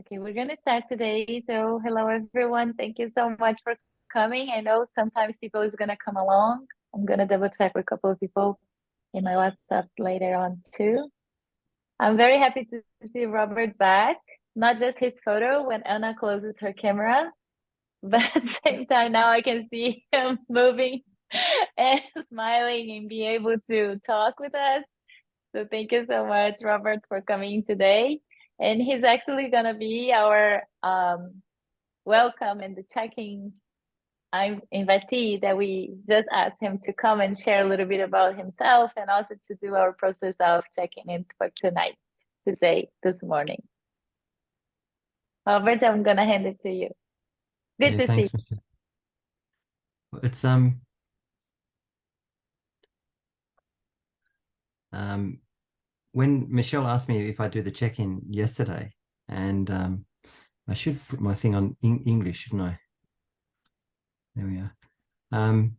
Okay, we're going to start today. So, hello everyone. Thank you so much for coming. I know sometimes people is going to come along. I'm going to double check with a couple of people in my WhatsApp later on too. I'm very happy to see Robert back. Not just his photo when Anna closes her camera, but at the same time now I can see him moving and smiling and be able to talk with us. So thank you so much, Robert, for coming today. And he's actually gonna be our welcome and the checking invitee that we just asked him to come and share a little bit about himself and also to do our process of checking in for tonight, today, this morning. Robert, I'm gonna hand it to you. Good Yeah, to see thanks, you. Michelle. It's um when Michelle asked me if I do the check-in yesterday, and I should put my thing on English, shouldn't I? There we are. And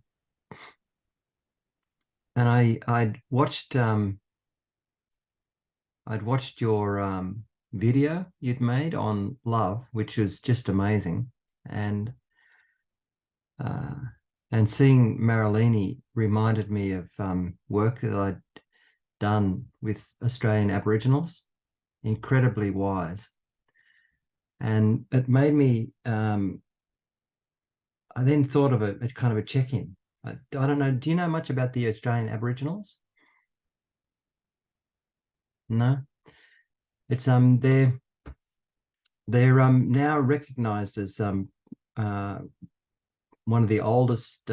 I'd watched your video you'd made on love, which was just amazing, and uh, and seeing Marilini reminded me of work that I'd done with Australian Aboriginals, incredibly wise. And it made me, I then thought of a kind of a check-in. I don't know, do you know much about the Australian Aboriginals? No? It's they're now recognized as uh, one of the oldest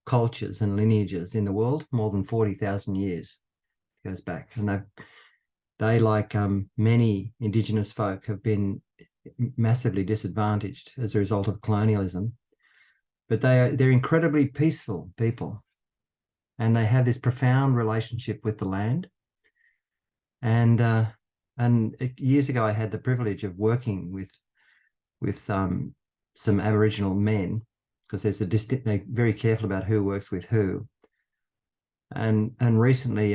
cultures and lineages in the world, more than 40,000 years goes back. And they like many Indigenous folk, have been massively disadvantaged as a result of colonialism. But they're incredibly peaceful people, and they have this profound relationship with the land. And years ago, I had the privilege of working with some Aboriginal men, because there's a distinct, they're very careful about who works with who. And recently,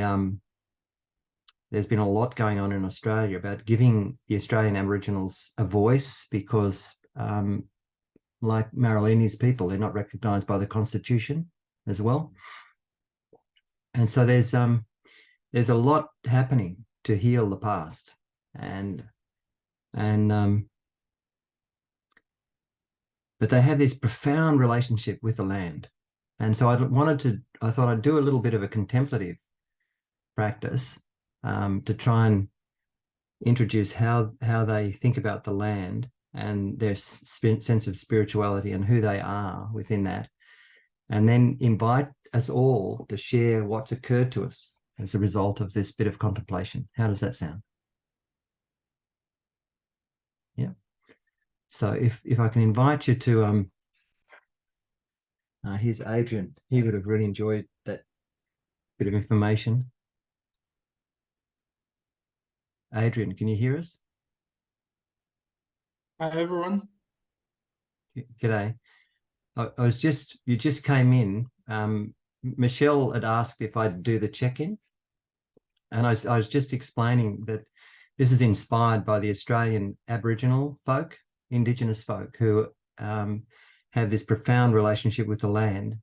there's been a lot going on in Australia about giving the Australian Aboriginals a voice, because like Marilini's people, they're not recognised by the Constitution as well. And so there's a lot happening to heal the past, and but they have this profound relationship with the land. And so I thought I'd do a little bit of a contemplative practice to try and introduce how they think about the land and their sense of spirituality and who they are within that, and then invite us all to share what's occurred to us as a result of this bit of contemplation. How does that sound? Yeah. So if I can invite you to here's Adrian. He would have really enjoyed that bit of information. Adrian, can you hear us? Hi everyone. G'day. You just came in. Michelle had asked if I'd do the check-in, and I was just explaining that this is inspired by the Australian Aboriginal folk, Indigenous folk, who have this profound relationship with the land,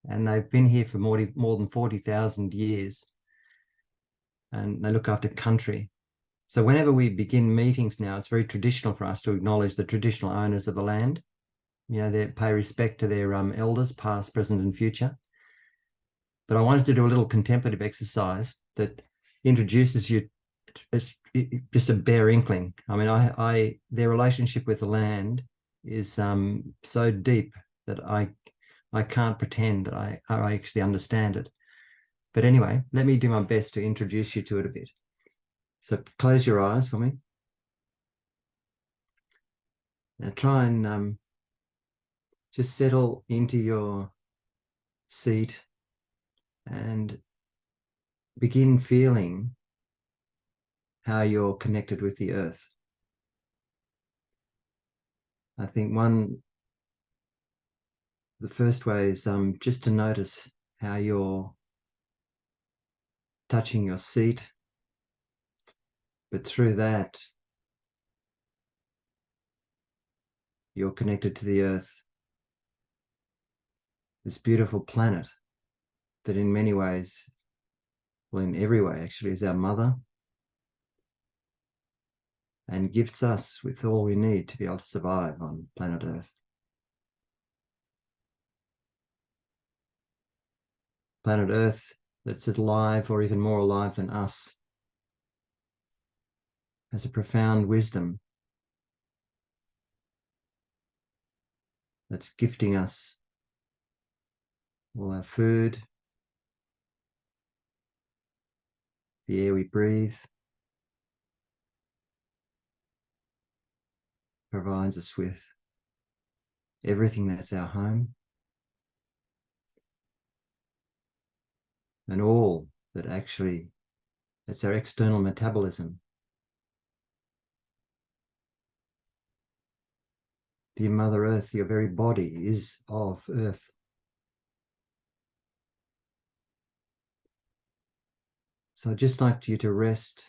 and they've been here for more than 40,000 years, and they look after country. So whenever we begin meetings now, it's very traditional for us to acknowledge the traditional owners of the land. You know, they pay respect to their elders, past, present, and future. But I wanted to do a little contemplative exercise that introduces you just a bare inkling. I mean, their relationship with the land is so deep that I can't pretend that I actually understand it. But anyway, let me do my best to introduce you to it a bit. So close your eyes for me. Now try and just settle into your seat and begin feeling how you're connected with the earth. I think the first way is just to notice how you're touching your seat, but through that, you're connected to the earth, this beautiful planet that in many ways, well, in every way actually, is our mother and gifts us with all we need to be able to survive on planet Earth. Planet Earth that's alive or even more alive than us has a profound wisdom that's gifting us all our food, the air we breathe, provides us with everything that's our home, and all that actually, it's our external metabolism. Dear Mother Earth, your very body is of Earth. So I'd just like you to rest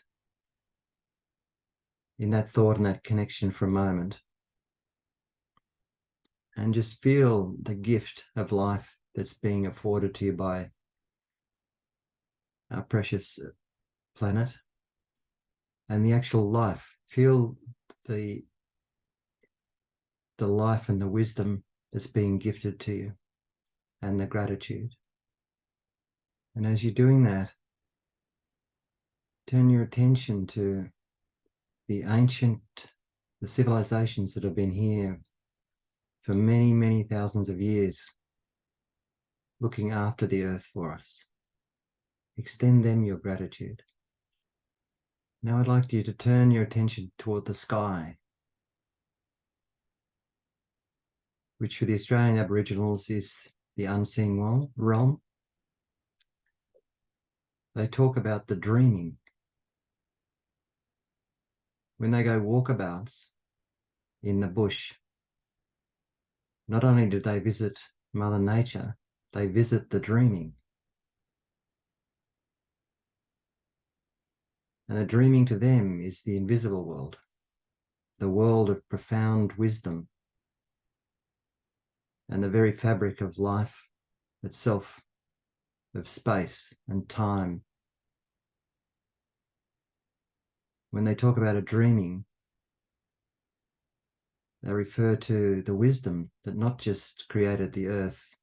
in that thought and that connection for a moment and just feel the gift of life that's being afforded to you by our precious planet and the actual life. Feel the life and the wisdom that's being gifted to you and the gratitude. And as you're doing that, turn your attention to the civilizations that have been here for many, many thousands of years, looking after the earth for us. Extend them your gratitude. Now I'd like you to turn your attention toward the sky, which for the Australian Aboriginals is the unseen realm. They talk about the dreaming. When they go walkabouts in the bush, not only do they visit Mother Nature, they visit the dreaming. And the dreaming to them is the invisible world, the world of profound wisdom and the very fabric of life itself, of space and time. When they talk about a dreaming, they refer to the wisdom that not just created the earth,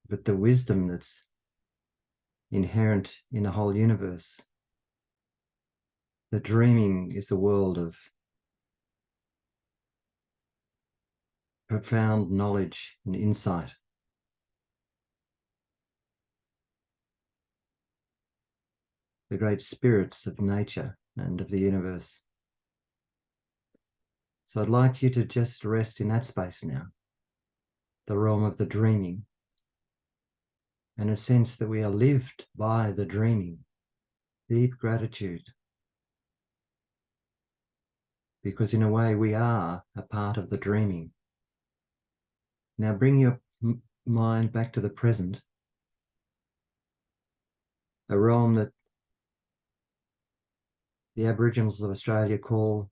but the wisdom that's inherent in the whole universe. The dreaming is the world of profound knowledge and insight. The great spirits of nature and of the universe. So I'd like you to just rest in that space now, the realm of the dreaming, and a sense that we are lived by the dreaming. Deep gratitude. Because in a way we are a part of the dreaming. Now bring your mind back to the present, a realm that the Aboriginals of Australia call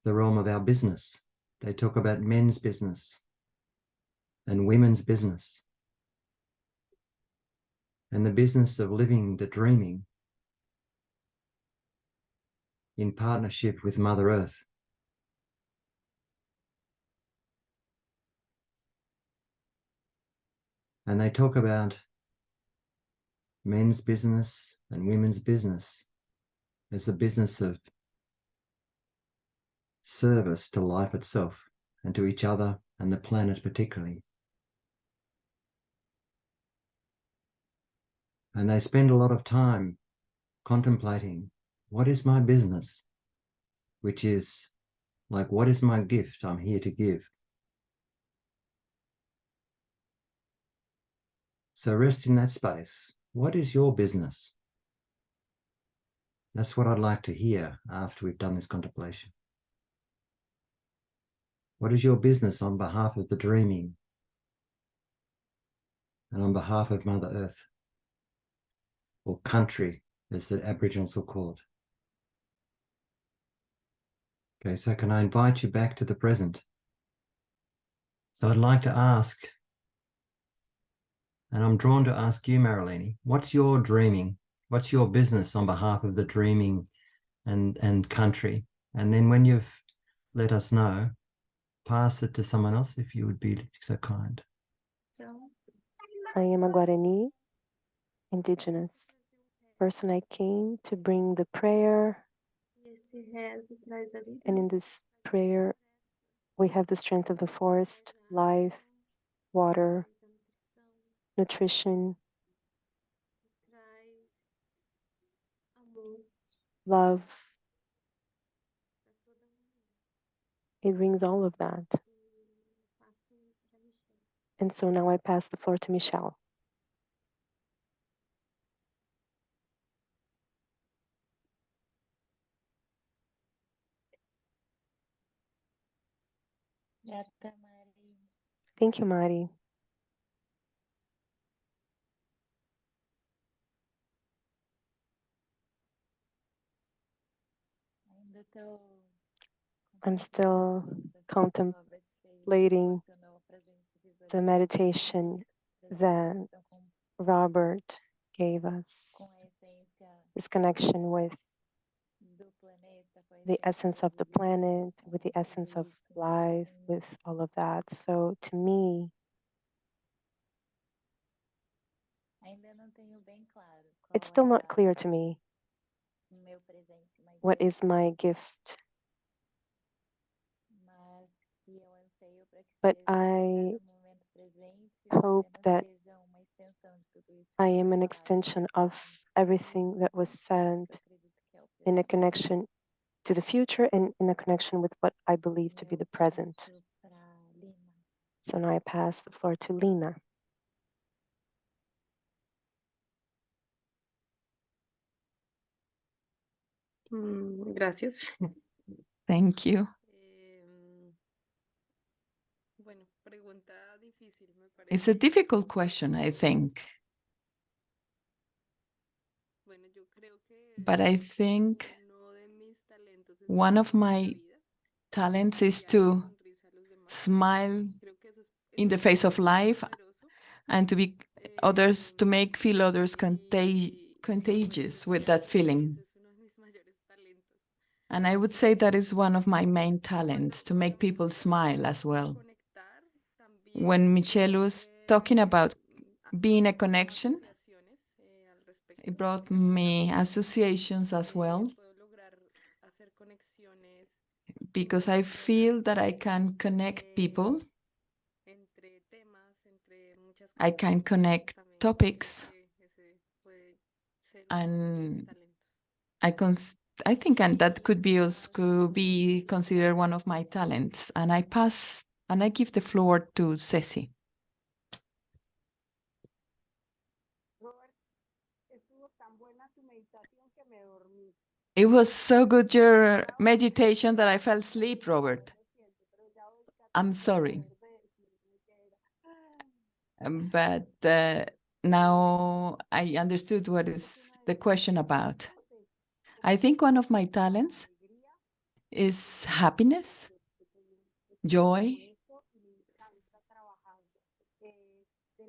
the realm of our business. They talk about men's business and women's business and the business of living the dreaming in partnership with Mother Earth. And they talk about men's business and women's business as the business of service to life itself and to each other and the planet particularly. And they spend a lot of time contemplating, what is my business? Which is like, what is my gift I'm here to give? So rest in that space. What is your business? That's what I'd like to hear after we've done this contemplation. What is your business on behalf of the dreaming and on behalf of Mother Earth, or country, as the Aboriginals will call it? Okay, so can I invite you back to the present? So I'd like to ask, and I'm drawn to ask you, Marilene, what's your dreaming? What's your business on behalf of the dreaming and country? And then when you've let us know, pass it to someone else if you would be so kind. I am a Guarani indigenous person. I came to bring the prayer, and in this prayer, we have the strength of the forest, life, water, nutrition, love. It brings all of that. And so now I pass the floor to Michelle. Thank you, Mari. I'm still contemplating the meditation that Robert gave us, this connection with the essence of the planet, with the essence of life, with all of that. So to me, it's still not clear to me what is my gift. But I hope that I am an extension of everything that was said in a connection to the future and in a connection with what I believe to be the present. So now I pass the floor to Lina. Gracias. Thank you. It's a difficult question, I think. But I think one of my talents is to smile in the face of life and to be others, to feel others contagious with that feeling. And I would say that is one of my main talents, to make people smile as well. When Michelle was talking about being a connection, it brought me associations as well, because I feel that I can connect people. I can connect topics, and I think that could be considered one of my talents. And I give the floor to Ceci. It was so good, your meditation, that I fell asleep, Robert. I'm sorry. But now I understood what is the question about. I think one of my talents is happiness, joy.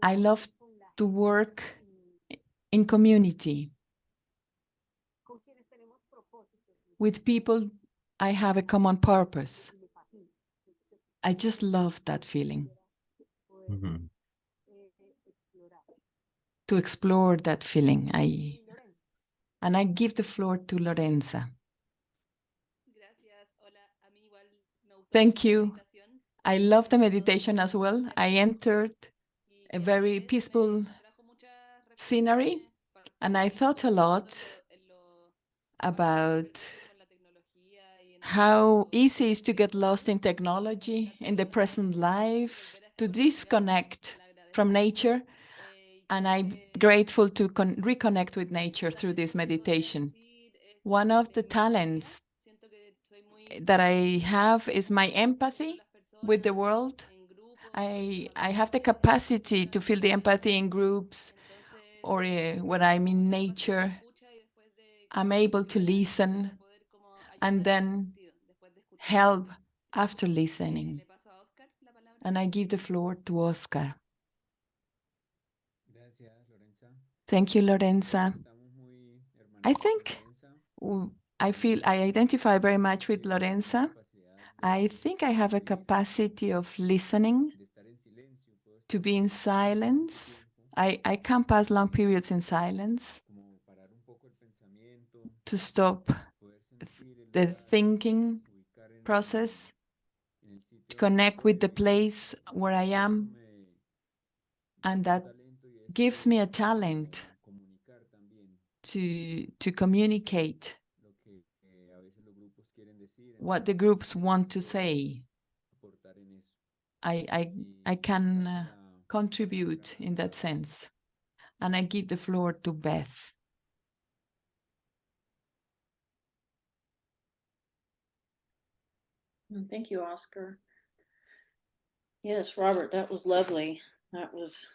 I love to work in community with people. I have a common purpose. I just love that feeling. Mm-hmm. To explore that feeling. And I give the floor to Lorenza. Thank you. I love the meditation as well. I entered a very peaceful scenery, and I thought a lot about how easy it is to get lost in technology, in the present life, to disconnect from nature. And I'm grateful to reconnect with nature through this meditation. One of the talents that I have is my empathy with the world. I have the capacity to feel the empathy in groups, or when I'm in nature. I'm able to listen and then help after listening. And I give the floor to Oscar. Thank you, Lorenza. I think I identify very much with Lorenza. I think I have a capacity of listening, to be in silence. I can pass long periods in silence, to stop the thinking process, to connect with the place where I am, and that gives me a talent to communicate what the groups want to say. I can contribute in that sense. And I give the floor to Beth. Thank you, Oscar. Yes, Robert, that was lovely. That was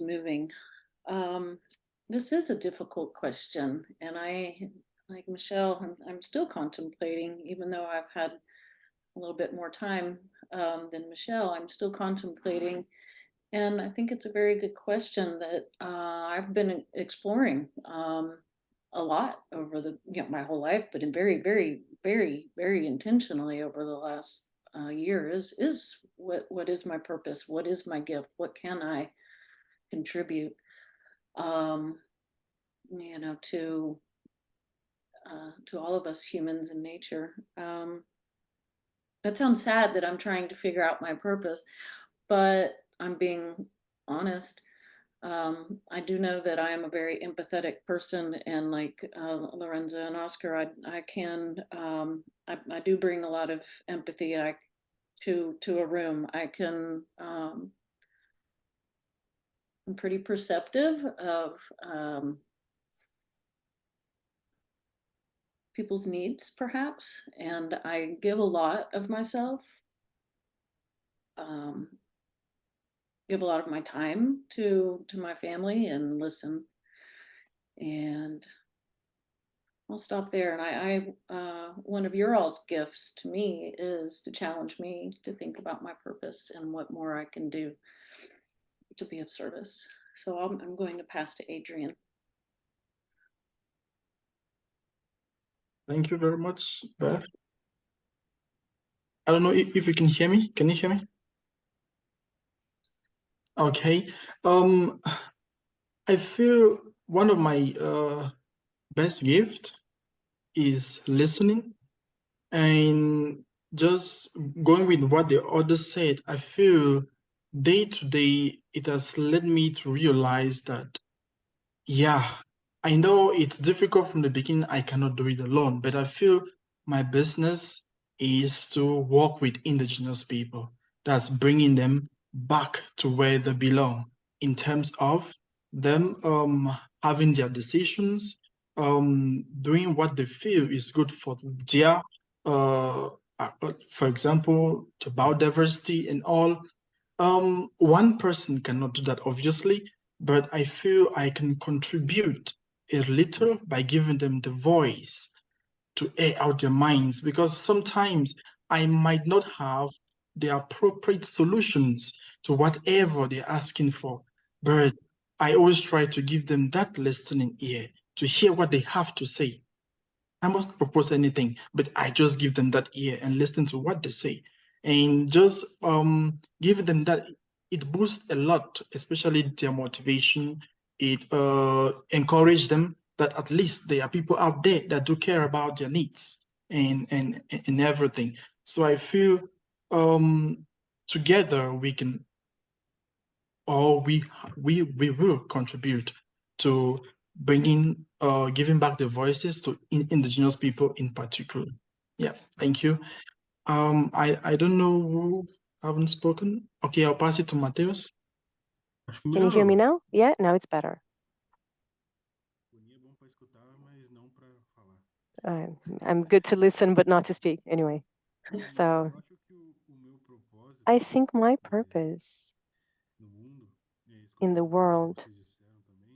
moving. This is a difficult question, and I, like Michelle, I'm still contemplating, even though I've had a little bit more time than Michelle. I'm still contemplating, and I think it's a very good question that I've been exploring a lot over the my whole life, but in very, very, very, very intentionally over the last year is what is my purpose? What is my gift? What can I contribute? To all of us humans in nature. That sounds sad that I'm trying to figure out my purpose, but I'm being honest. I do know that I am a very empathetic person, and like Lorenza and Oscar, I do bring a lot of empathy to a room. I'm pretty perceptive of people's needs, perhaps, and I give a lot of myself, give a lot of my time to my family and listen. And I'll stop there. And one of your all's gifts to me is to challenge me to think about my purpose and what more I can do to be of service. So I'm going to pass to Adrian. Thank you very much, Beth. I don't know if you can hear me. Can you hear me? Okay. I feel one of my best gift is listening, and just going with what the others said, I feel day to day it has led me to realize that, yeah, I know it's difficult from the beginning. I cannot do it alone, but I feel my business is to work with indigenous people. That's bringing them back to where they belong in terms of them having their decisions, doing what they feel is good for their, for example, to biodiversity and all. One person cannot do that, obviously, but I feel I can contribute a little by giving them the voice to air out their minds, because sometimes I might not have the appropriate solutions to whatever they're asking for, but I always try to give them that listening ear to hear what they have to say. I must propose anything, but I just give them that ear and listen to what they say. And just give them that, it boosts a lot, especially their motivation. It encourages them that at least there are people out there that do care about their needs and everything. So I feel together we can, or we will contribute to bringing giving back the voices to indigenous people in particular. Yeah, thank you. I don't know who haven't spoken. Okay, I'll pass it to Mateus. Can you hear me now? Yeah, now it's better. I'm good to listen, but not to speak anyway. So I think my purpose in the world,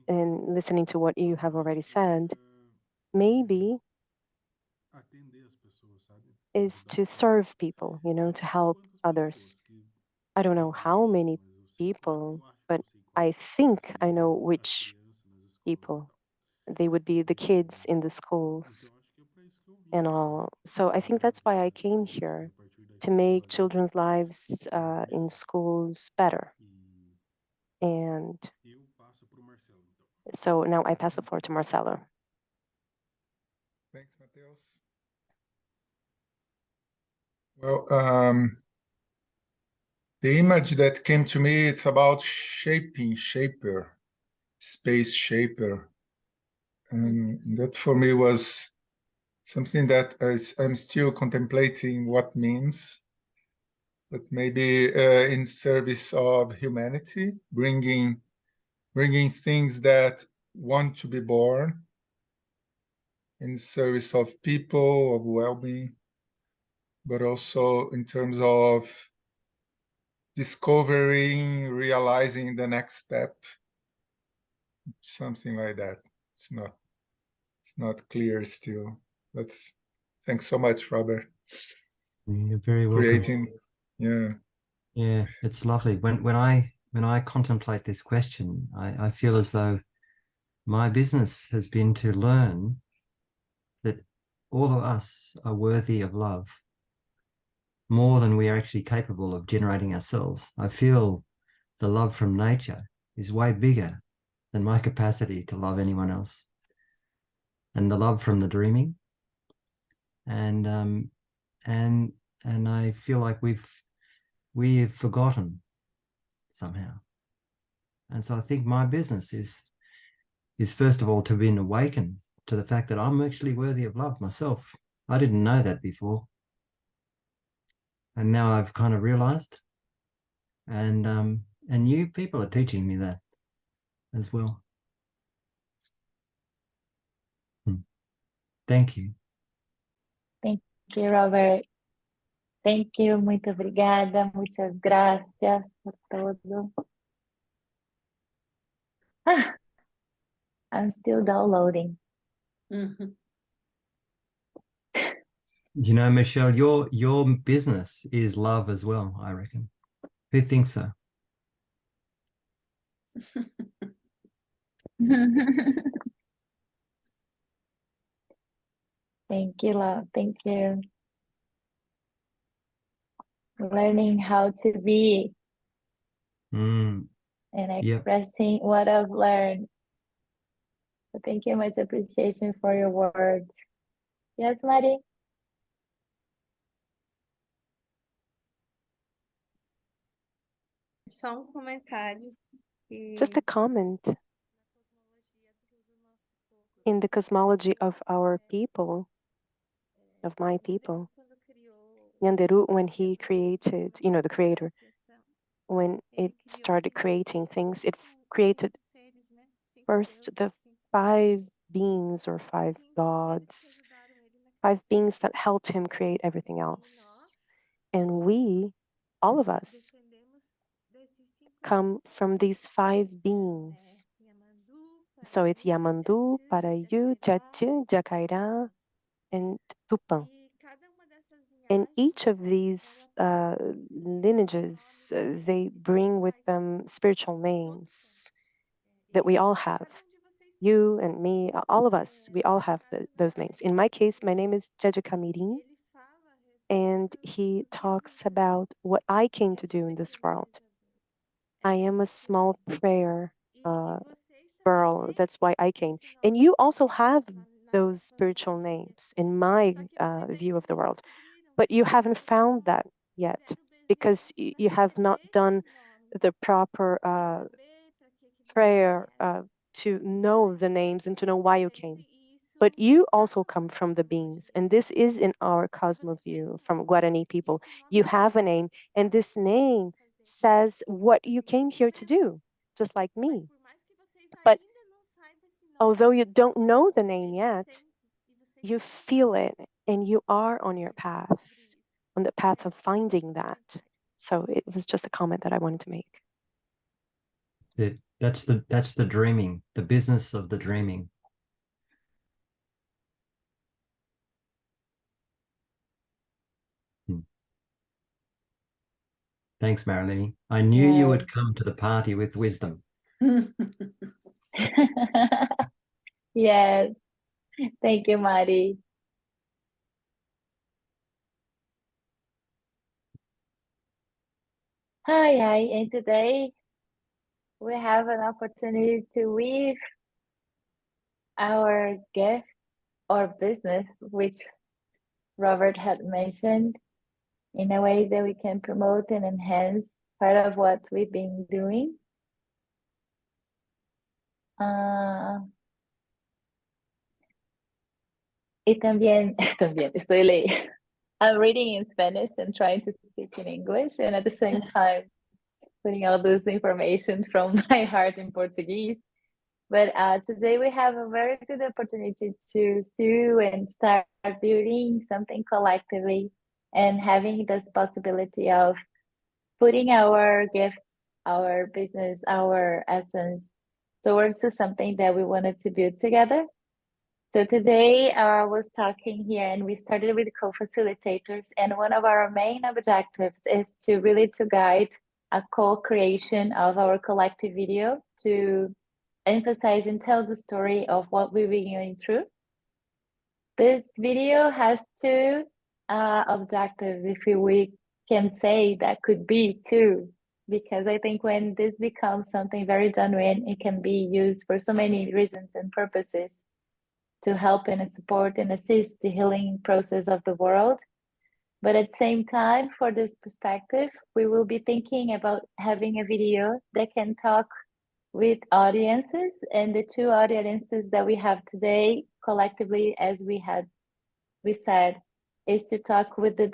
and listening to what you have already said, maybe is to serve people, to help others. I don't know how many people, but I think I know which people. They would be the kids in the schools and all. So I think that's why I came here, to make children's lives in schools better. And so now I pass the floor to Marcelo. Thanks, Mateus. Well, the image that came to me, it's about shaper, space shaper. And that for me was something that I'm still contemplating what means, but maybe in service of humanity, bringing things that want to be born in service of people, of well-being, but also in terms of discovering, realizing the next step, something like that. It's not clear still. But thanks so much, Robert. You're very welcome. Creating, yeah. Yeah, it's lovely. When I contemplate this question, I feel as though my business has been to learn that all of us are worthy of love more than we are actually capable of generating ourselves. I feel the love from nature is way bigger than my capacity to love anyone else. And the love from the dreaming. And I feel like we've forgotten somehow. And so I think my business is first of all to be awakened to the fact that I'm actually worthy of love myself. I didn't know that before. And now I've kind of realized. And you people are teaching me that as well. Thank you. Thank you, Robert. Thank you, muito obrigada, muchas gracias por todo. Ah, I'm still downloading. Mhm. You know, Michelle, your business is love as well, I reckon. Who thinks so? Thank you, love. Thank you. Learning how to be Mm, and yep. expressing what I've learned. So thank you, much appreciation for your words. Yes, Mari? Só comentário. Just a comment. In the cosmology of our people, of my people, Nyanderu, when he created, the creator, when it started creating things, it created first the 5 beings or 5 gods, 5 beings that helped him create everything else. And we, all of us, come from these 5 beings. So it's Yamandu, Parayu, Jatu, Jakaira, and Tupã. And each of these lineages, they bring with them spiritual names that we all have. You and me, all of us, we all have those names. In my case, my name is Jeje Kamirim, and he talks about what I came to do in this world. I am a small prayer girl. That's why I came. And you also have those spiritual names in my view of the world, but you haven't found that yet because you have not done the proper prayer to know the names and to know why you came. But you also come from the beings, and this is in our cosmos view from Guarani people. You have a name, and this name says what you came here to do, just like me. But although you don't know the name yet, you feel it, and you are on your path, on the path of finding that. So it was just a comment that I wanted to make. That's the dreaming, the business of the dreaming. Thanks, Marilyn. I knew you Yes. would come to the party with wisdom. Yes. Thank you, Mari. Hi, and today we have an opportunity to weave our gift or business, which Robert had mentioned, in a way that we can promote and enhance part of what we've been doing. Y también, también estoy leyendo. I'm reading in Spanish and trying to speak in English, and at the same time putting all this information from my heart in Portuguese. But today we have a very good opportunity to sue and start building something collectively and having this possibility of putting our gifts, our business, our essence towards something that we wanted to build together. So today I was talking here and we started with co-facilitators, and one of our main objectives is to really to guide a co-creation of our collective video to emphasize and tell the story of what we've been going through. This video has two objectives, if we can say that could be two, because I think when this becomes something very genuine, it can be used for so many reasons and purposes to help and support and assist the healing process of the world. But at the same time, for this perspective, we will be thinking about having a video that can talk with audiences, and the two audiences that we have today collectively, as we said, is to talk with the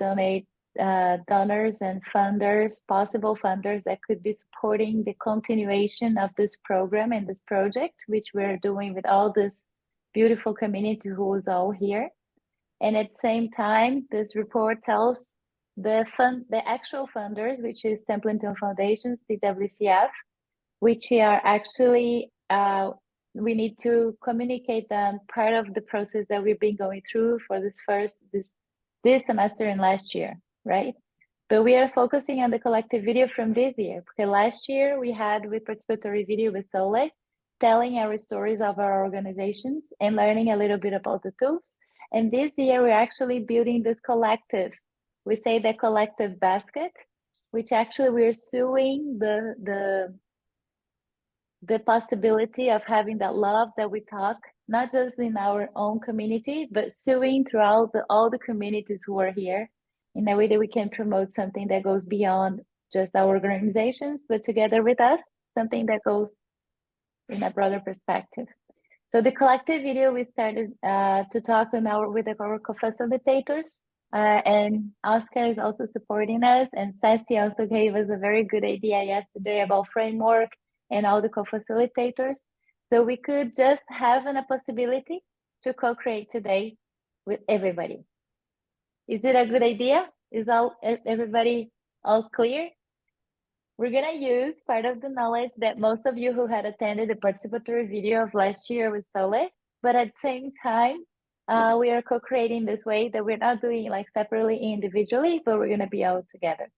donors and funders, possible funders that could be supporting the continuation of this program and this project, which we're doing with all this beautiful community who is all here. And at the same time, this report tells the actual funders, which is Templeton Foundations, TWCF, which are actually, we need to communicate them part of the process that we've been going through for this semester and last year, right? But we are focusing on the collective video from this year, because last year we had with participatory video with Sole, telling our stories of our organizations and learning a little bit about the tools. And this year we're actually building this collective. We say the collective basket, which actually we're suing the possibility of having that love that we talk, not just in our own community, but suing throughout all the communities who are here in a way that we can promote something that goes beyond just our organizations, but together with us, something that goes in a broader perspective. So the collective video, we started to talk with our co-facilitators, and Oscar is also supporting us, and Sassy also gave us a very good idea yesterday about framework and all the co-facilitators. So we could just have a possibility to co-create today with everybody. Is it a good idea? Is everybody all clear? We're gonna use part of the knowledge that most of you who had attended the participatory video of last year with Sole, but at the same time, we are co-creating this way that we're not doing like separately individually, but we're gonna be all together.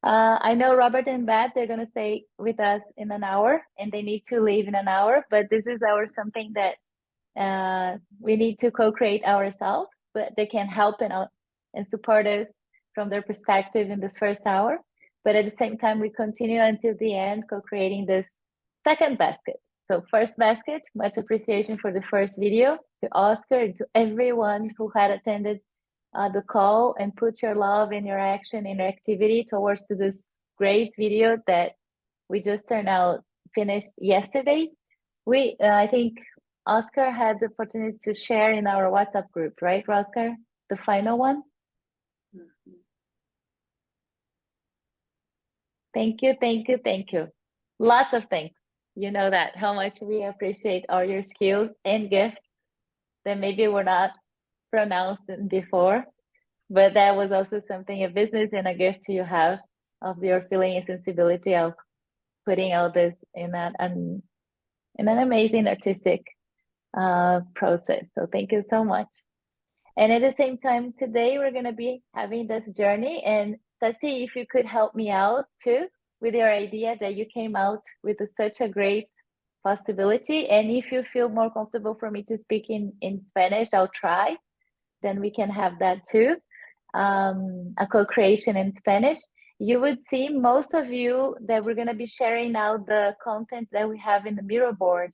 I know Robert and Beth, they're gonna stay with us in an hour and they need to leave in an hour, but this is something that we need to co-create ourselves, but they can help and support us from their perspective in this first hour. But at the same time, we continue until the end, co-creating this second basket. So first basket, much appreciation for the first video, to Oscar and to everyone who had attended the call and put your love and your action and your activity towards to this great video that we just finished yesterday. I think Oscar had the opportunity to share in our WhatsApp group, right, Oscar? The final one? Mm-hmm. Thank you, thank you, thank you. Lots of thanks. You know that, how much we appreciate all your skills and gifts that maybe were not pronounced before, but that was also something, a business and a gift you have of your feeling and sensibility of putting all this in an amazing artistic process. So thank you so much. And at the same time, today we're going to be having this journey, and Ceci, if you could help me out too with your idea that you came out with such a great possibility. And if you feel more comfortable for me to speak in Spanish, I'll try. Then we can have that too. A co-creation in Spanish. You would see most of you that we're going to be sharing now the content that we have in the mirror board.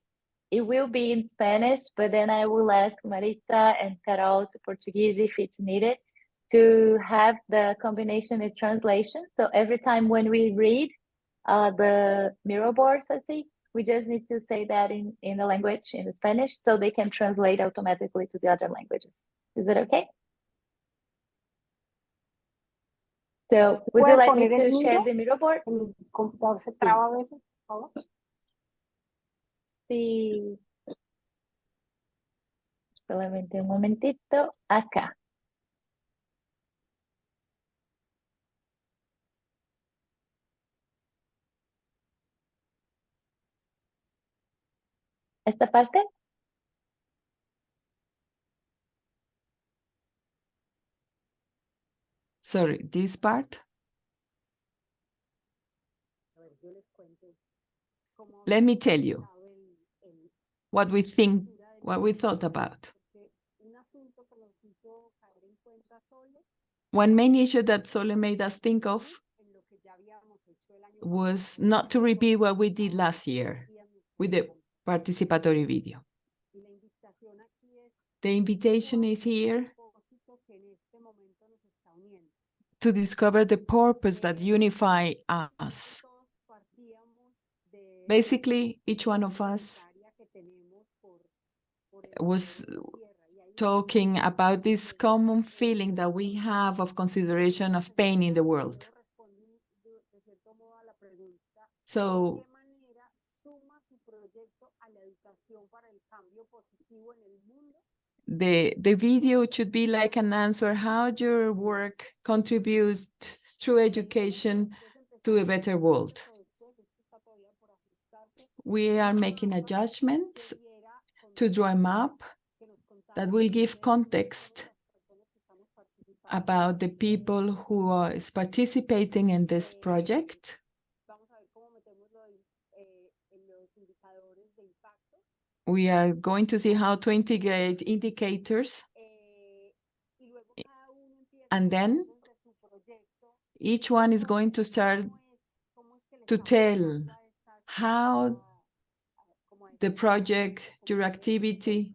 It will be in Spanish, but then I will ask Maritza and Carol to Portuguese if it's needed to have the combination of translation. So every time when we read the mirror board, Ceci, we just need to say that in the language, in the Spanish, so they can translate automatically to the other languages. Is it okay? So would you like me to share the mirror board? El computador se traba a veces, por favor. Sí. Solamente un momentito. Acá. ¿Esta parte? Sorry, this part. Let me tell you what we think, what we thought about. One main issue that Sole made us think of was not to repeat what we did last year with the participatory video. The invitation is here to discover the purpose that unify us. Basically, each one of us was talking about this common feeling that we have of consideration of pain in the world. So, the video should be like an answer how your work contributes through education to a better world. We are making adjustments to draw a map that will give context about the people who are participating in this project. We are going to see how to integrate indicators. And then each one is going to start to tell how the project, your activity,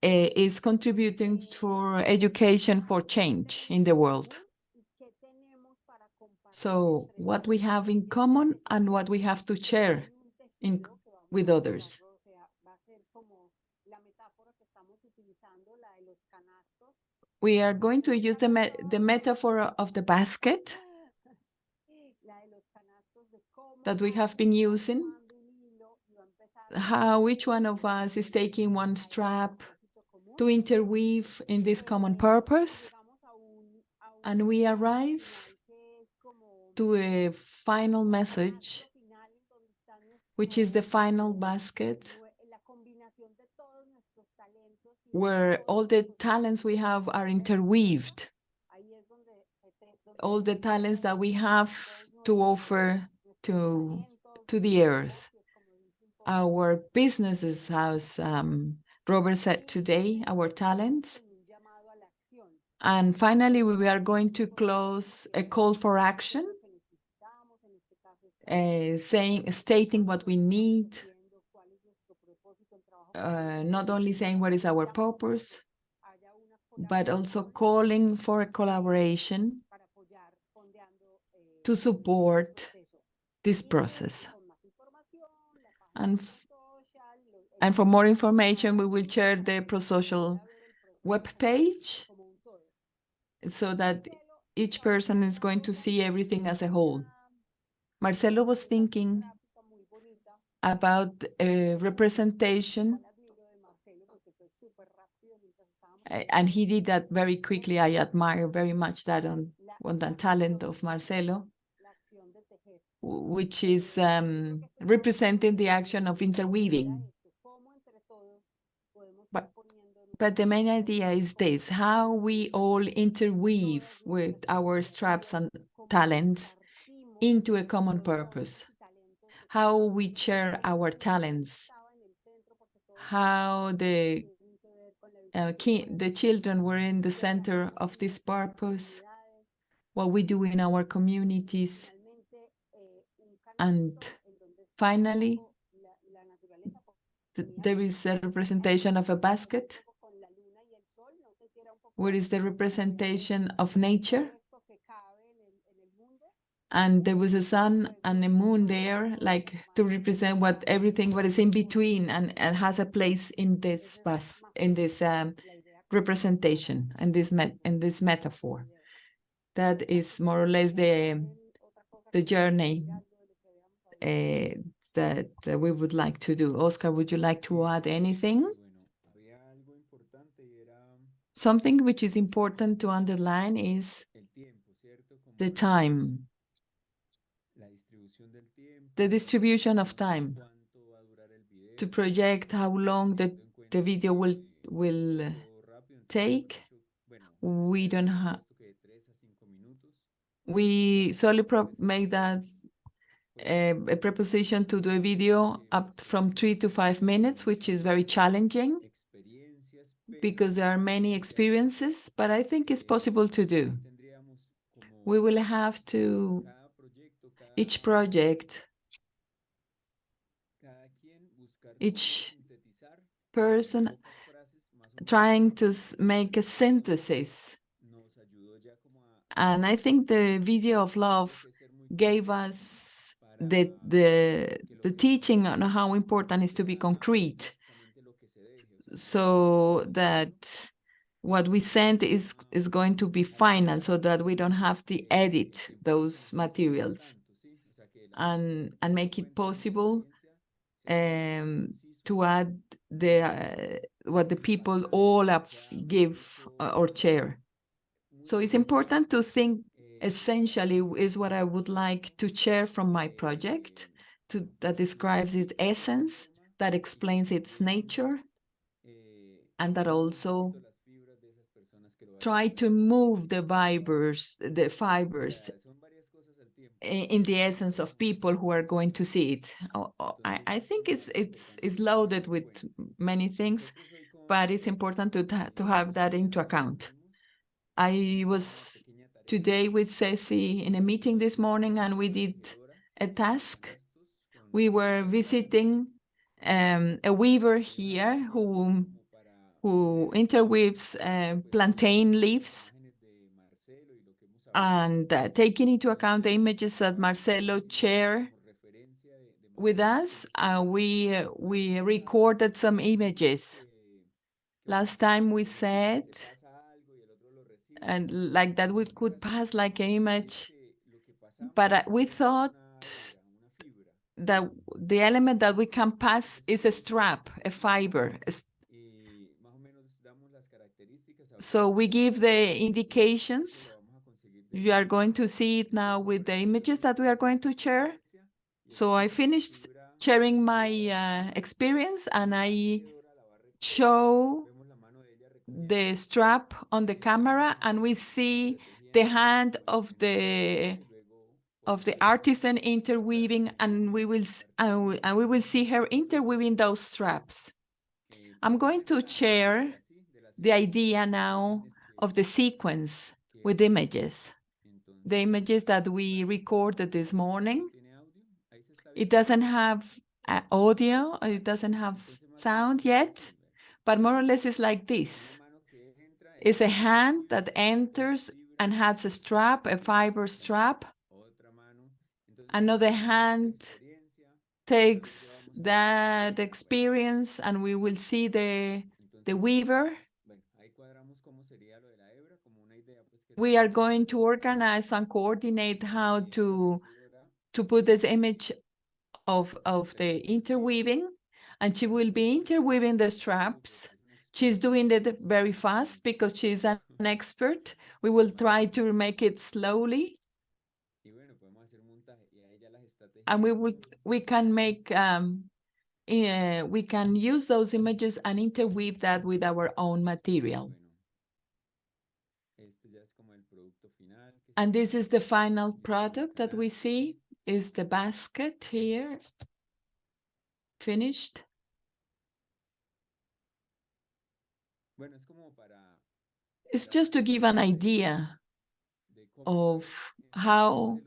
is contributing for education for change in the world. So what we have in common and what we have to share with others. We are going to use the metaphor of the basket that we have been using, how each one of us is taking one strap to interweave in this common purpose, and we arrive to a final message, which is the final basket, where all the talents we have are interweaved, all the talents that we have to offer to the earth. Our businesses, as Robert said today, our talents. And finally, we are going to close a call for action, stating what we need, not only saying what is our purpose, but also calling for a collaboration to support this process. And for more information, we will share the Prosocial webpage so that each person is going to see everything as a whole. Marcelo was thinking about a representation, and he did that very quickly. I admire very much that on the talent of Marcelo, which is representing the action of interweaving. But the main idea is this: how we all interweave with our straps and talents into a common purpose, how we share our talents, how the children were in the center of this purpose, what we do in our communities, and finally, there is a representation of a basket, where is the representation of nature, and there was a sun and a moon there, like to represent everything what is in between and has a place in this representation and this metaphor. That is more or less the journey that we would like to do. Oscar, would you like to add anything? Something which is important to underline is the time, the distribution of time, to project how long the video will take. We don't have. We solely make that a preposition to do a video up from 3 to 5 minutes, which is very challenging because there are many experiences, but I think it's possible to do. We will have to, each project, each person trying to make a synthesis. And I think the video of love gave us the teaching on how important it is to be concrete, so that what we send is going to be final, so that we don't have to edit those materials, and make it possible to add what the people all give or share. So it's important to think essentially is what I would like to share from my project that describes its essence, that explains its nature, and that also try to move the fibers in the essence of people who are going to see it. I think it's loaded with many things, but it's important to have that into account. I was today with Ceci in a meeting this morning, and we did a task. We were visiting a weaver here who interweaves plantain leaves, and taking into account the images that Marcelo shared with us, we recorded some images. Last time we said, and like that we could pass like an image, but we thought that the element that we can pass is a strap, a fiber. So we give the indications. You are going to see it now with the images that we are going to share. So I finished sharing my experience, and I show the strap on the camera, and we see the hand of the artisan interweaving, and we will see her interweaving those straps. I'm going to share the idea now of the sequence with images. The images that we recorded this morning. It doesn't have audio, it doesn't have sound yet, but more or less it's like this. It's a hand that enters and has a strap, a fiber strap. Another hand takes that experience, and we will see the weaver. We are going to organize and coordinate how to put this image of the interweaving, and she will be interweaving the straps. She's doing it very fast because she's an expert. We will try to make it slowly, and we can make we can use those images and interweave that with our own material. And this is the final product that we see, is the basket here, finished. It's just to give an idea of how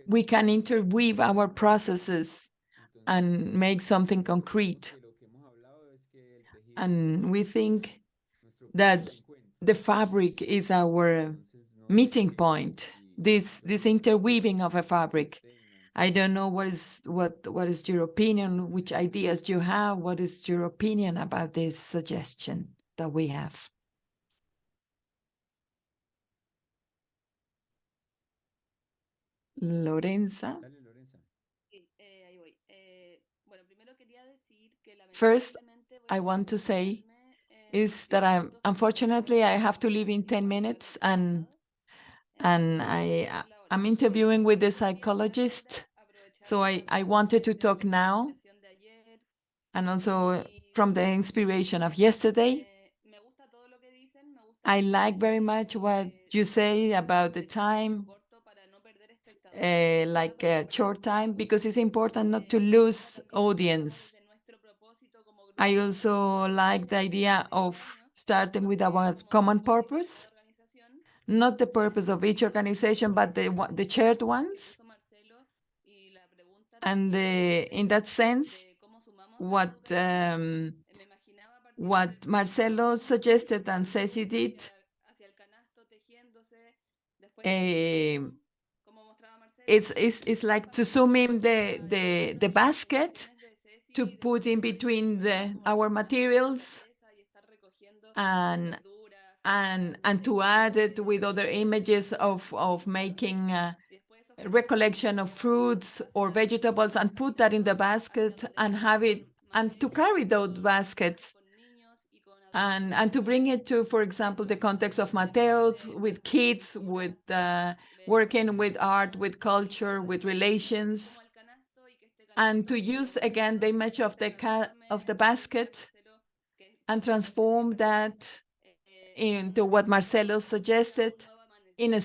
we can interweave our processes and make something concrete. And we think that the fabric is our meeting point, this interweaving of a fabric. I don't know what is your opinion, which ideas you have, what is your opinion about this suggestion that we have? Lorenza? First, I want to say is that unfortunately I have to leave in 10 minutes and I'm interviewing with the psychologist. So I wanted to talk now and also from the inspiration of yesterday. I like very much what you say about the time, like a short time, because it's important not to lose audience. I also like the idea of starting with our common purpose, not the purpose of each organization, but the shared ones. And in that sense, what Marcelo suggested and Ceci did, it's like to zoom in the basket, to put in between our materials and to add it with other images of making a recollection of fruits or vegetables and put that in the basket and have it, and to carry those baskets and to bring it to, for example, the context of Mateos with kids, with working with art, with culture, with relations, and to use again the image of the basket and transform that into what Marcelo suggested in a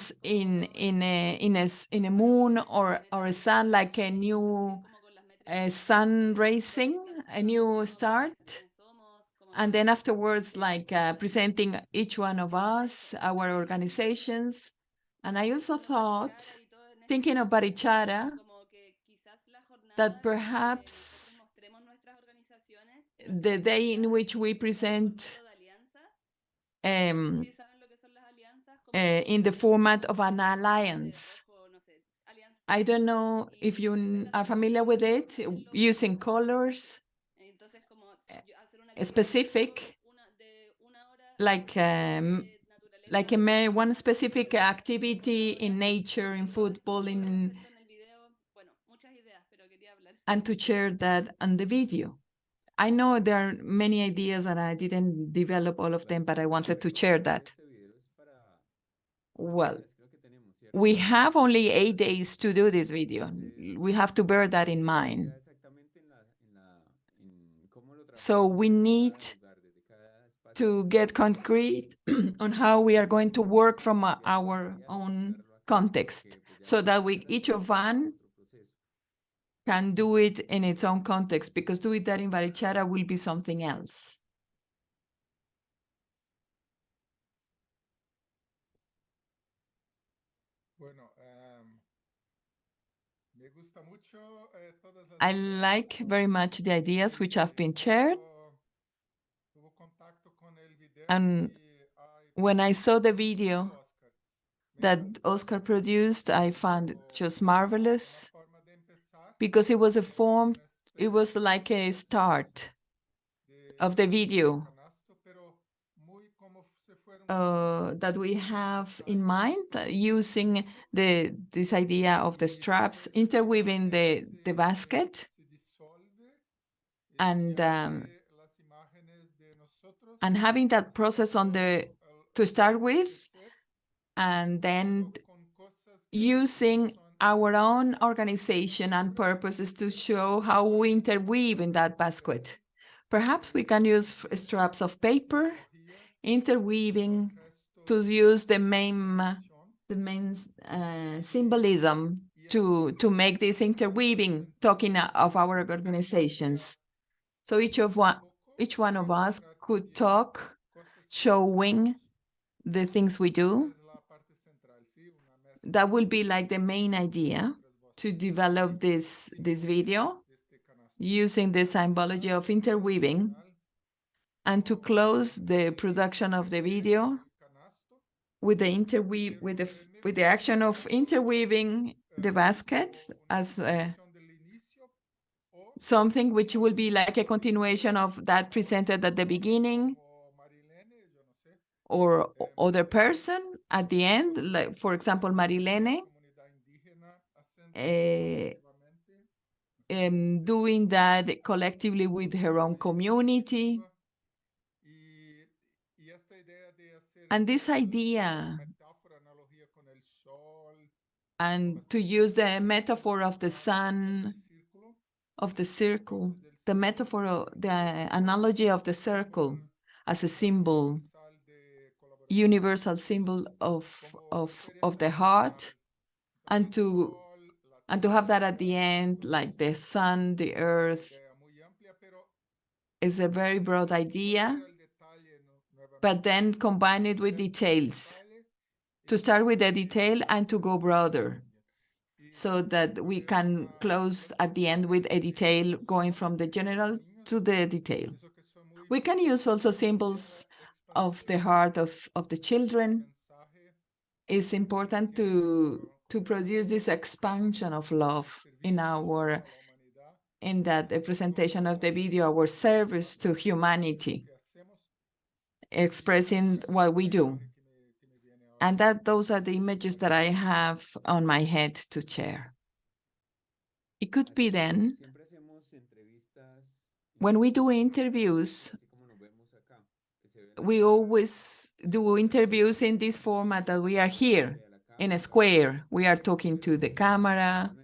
moon or a sun, like a new sun rising, a new start. And then afterwards, like presenting each one of us, our organizations. And I also thought, thinking of Barichara, that perhaps the day in which we present in the format of an alliance. I don't know if you are familiar with it, using colors, specific, like one specific activity in nature, in football, and to share that on the video. I know there are many ideas and I didn't develop all of them, but I wanted to share that. Well, we have only 8 days to do this video. We have to bear that in mind. So we need to get concrete on how we are going to work from our own context, so that each of one can do it in its own context, because doing that in Barichara will be something else. I like very much the ideas which have been shared. And when I saw the video that Oscar produced, I found it just marvelous, because it was it was like a start of the video that we have in mind, using this idea of the straps, interweaving the basket, and having that process to start with, and then using our own organization and purposes to show how we interweave in that basket. Perhaps we can use straps of paper, interweaving to use the main symbolism to make this interweaving, talking of our organizations. So each one of us could talk, showing the things we do. That will be like the main idea to develop this video using the symbology of interweaving, and to close the production of the video with the action of interweaving the basket as something which will be like a continuation of that presented at the beginning, or other person at the end, like for example, Marilene, doing that collectively with her own community. And this idea, and to use the metaphor of the sun, of the circle, the metaphor, the analogy of the circle as a symbol, universal symbol of the heart, and to have that at the end, like the sun, the earth, is a very broad idea, but then combine it with details, to start with the detail and to go broader, so that we can close at the end with a detail going from the general to the detail. We can use also symbols of the heart of the children. It's important to produce this expansion of love in that presentation of the video, our service to humanity, expressing what we do. And those are the images that I have on my head to share. It could be then, when we do interviews, we always do interviews in this format that we are here in a square. We are talking to the camera,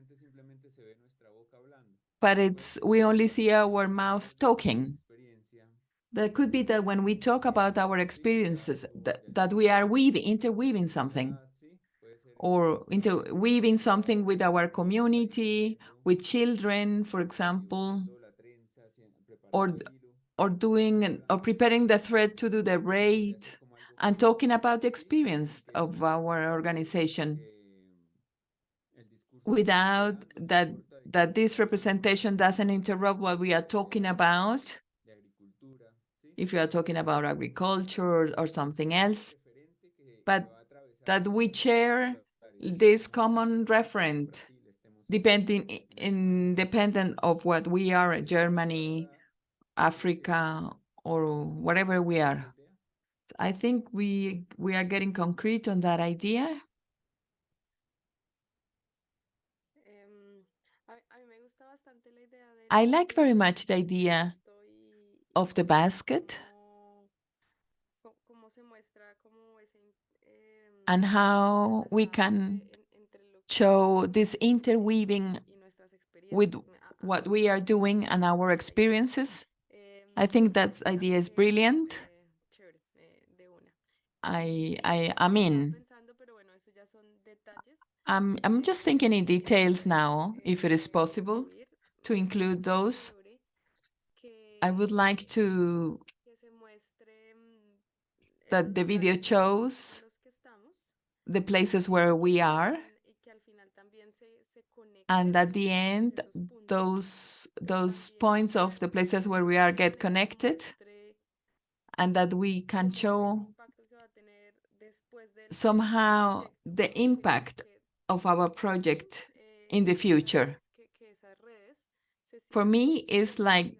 but we only see our mouth talking. That could be that when we talk about our experiences, that we are interweaving something, or interweaving something with our community, with children, for example, or preparing the thread to do the braid, and talking about the experience of our organization, without that this representation doesn't interrupt what we are talking about. If you are talking about agriculture or something else, but that we share this common referent, independent of what we are, Germany, Africa, or whatever we are. I think we are getting concrete on that idea. I like very much the idea of the basket, and how we can show this interweaving with what we are doing and our experiences. I think that idea is brilliant. I'm just thinking in details now, if it is possible to include those. I would like that the video shows the places where we are, and at the end, those points of the places where we are get connected, and that we can show somehow the impact of our project in the future. For me, it's like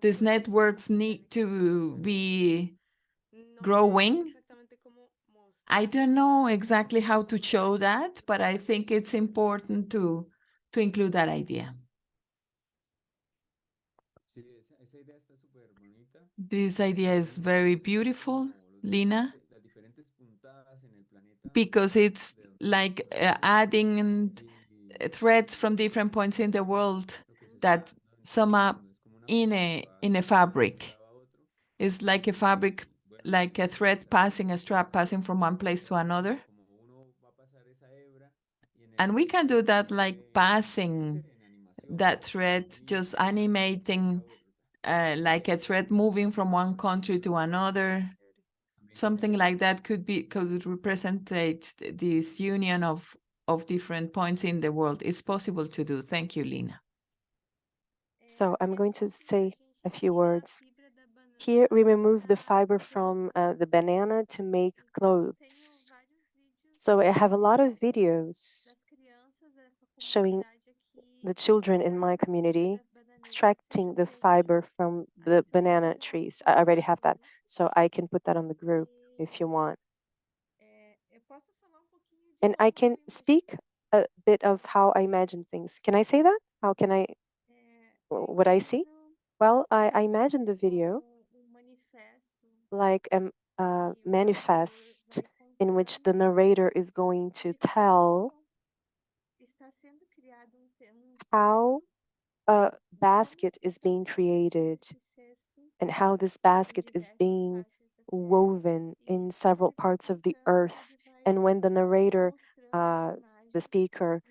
these networks need to be growing. I don't know exactly how to show that, but I think it's important to include that idea. This idea is very beautiful, Lina, because it's like adding threads from different points in the world that sum up in a fabric. It's like a fabric, like a thread passing, a strap passing from one place to another. And we can do that like passing that thread, just animating like a thread moving from one country to another. Something like that could represent this union of different points in the world. It's possible to do. Thank you, Lina. So I'm going to say a few words. Here we remove the fiber from the banana to make clothes. So I have a lot of videos showing the children in my community extracting the fiber from the banana trees. I already have that, so I can put that on the group if you want. And I can speak a bit of how I imagine things. Can I say that? How can I, what I see? Well, I imagine the video like a manifest in which the narrator is going to tell how a basket is being created and how this basket is being woven in several parts of the earth. And when the narrator, the speaker,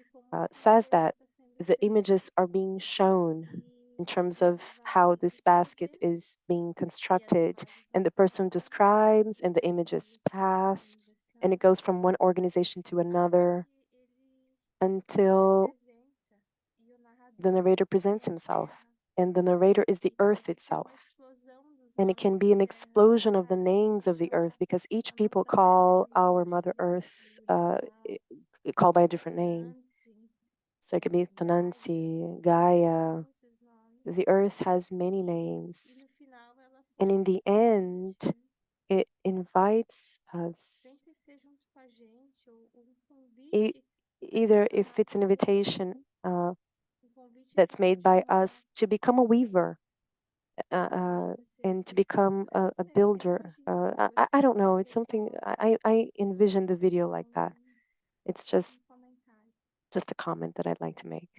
says that, the images are being shown in terms of how this basket is being constructed. And the person describes, and the images pass, and it goes from one organization to another until the narrator presents himself. And the narrator is the earth itself. And it can be an explosion of the names of the earth because each people call our Mother Earth called by a different name. So it could be Tonansi, Gaia. The earth has many names. And in the end, it invites us, either if it's an invitation that's made by us to become a weaver and to become a builder. I don't know. It's something I envision the video like that. It's just a comment that I'd like to make.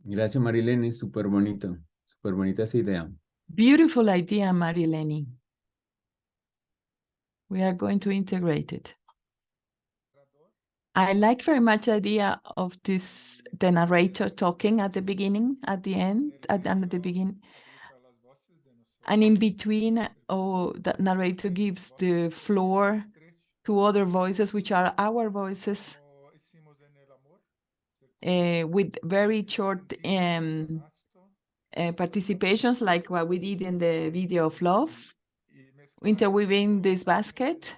Gracias, Marilene. Súper bonito. Súper bonita esa idea. Beautiful idea, Marilene. We are going to integrate it. I like very much the idea of this, the narrator talking at the beginning, at the end, and at the beginning. And in between, the narrator gives the floor to other voices, which are our voices, with very short participations, like what we did in the video of love, interweaving this basket,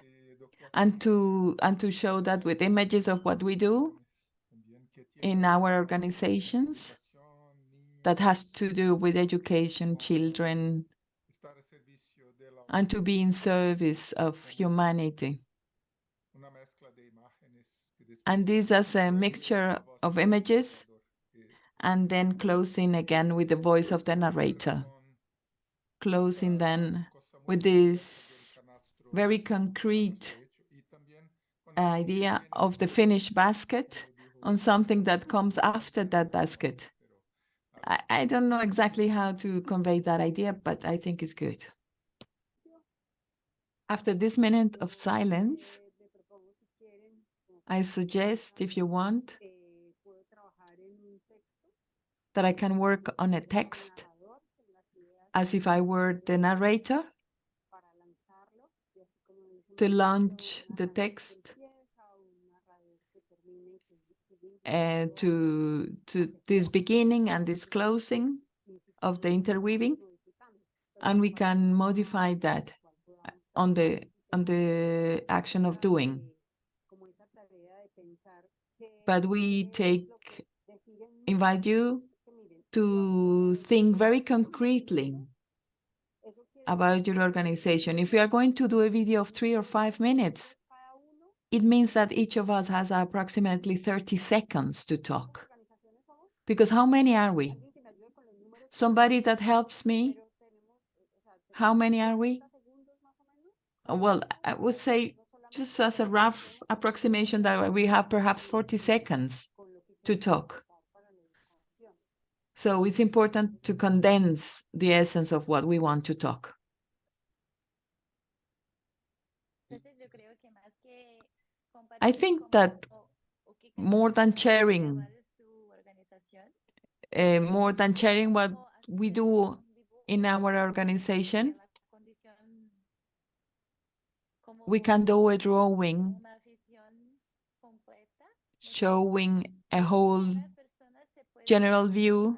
and to show that with images of what we do in our organizations that has to do with education, children, and to be in service of humanity. And this is a mixture of images, and then closing again with the voice of the narrator. Closing then with this very concrete idea of the finished basket on something that comes after that basket. I don't know exactly how to convey that idea, but I think it's good. After this minute of silence, I suggest, if you want, that I can work on a text as if I were the narrator to launch the text to this beginning and this closing of the interweaving, and we can modify that on the action of doing. But we invite you to think very concretely about your organization. If we are going to do a video of 3 or 5 minutes, it means that each of us has approximately 30 seconds to talk. Because how many are we? Somebody that helps me? How many are we? Well, I would say just as a rough approximation that we have perhaps 40 seconds to talk. So it's important to condense the essence of what we want to talk. I think that more than sharing what we do in our organization, we can do a drawing showing a whole general view,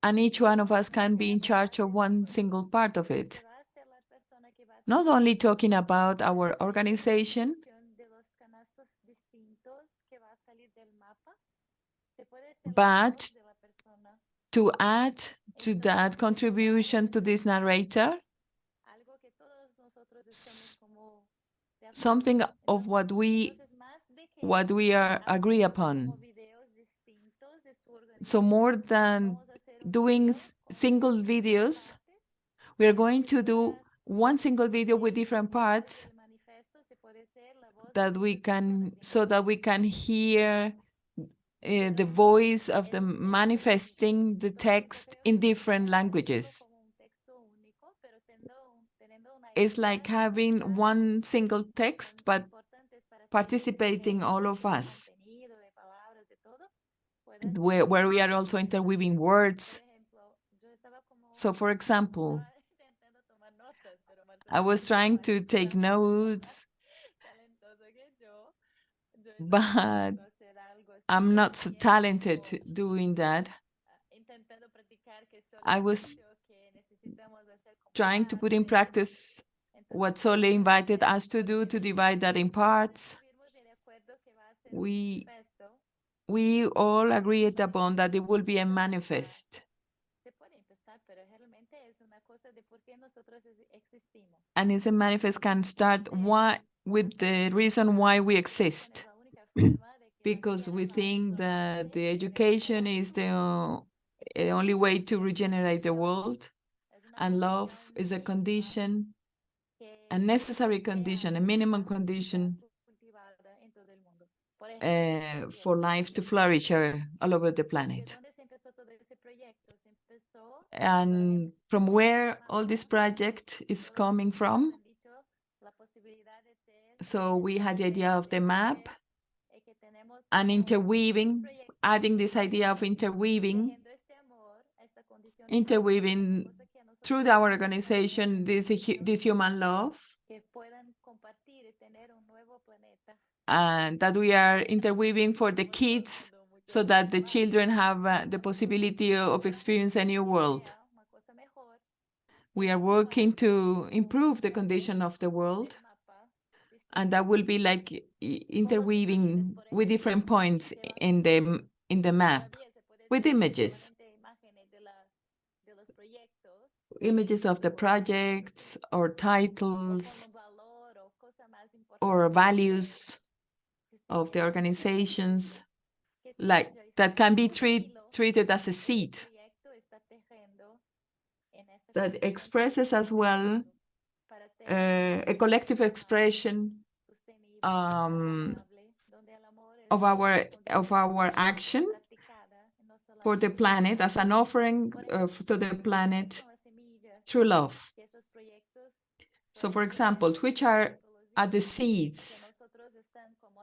and each one of us can be in charge of one single part of it. Not only talking about our organization, but to add to that contribution to this narrator, something of what we are agree upon. So more than doing single videos, we are going to do one single video with different parts that we can, so that we can hear the voice of the manifesting the text in different languages. It's like having one single text, but participating all of us, where we are also interweaving words. So for example, I was trying to take notes, but I'm not so talented doing that. I was trying to put in practice what Sole invited us to do, to divide that in parts. We all agreed upon that it will be a manifest. And it's a manifest can start with the reason why we exist. Because we think that the education is the only way to regenerate the world, and love is a condition, a necessary condition, a minimum condition for life to flourish all over the planet. And from where all this project is coming from, so we had the idea of the map and interweaving, adding this idea of interweaving through our organization, this human love, and that we are interweaving for the kids, so that the children have the possibility of experiencing a new world. We are working to improve the condition of the world, and that will be like interweaving with different points in the map, with images of the projects or titles or values of the organizations, like that can be treated as a seed that expresses as well a collective expression of our action for the planet, as an offering to the planet through love. So for example, which are the seeds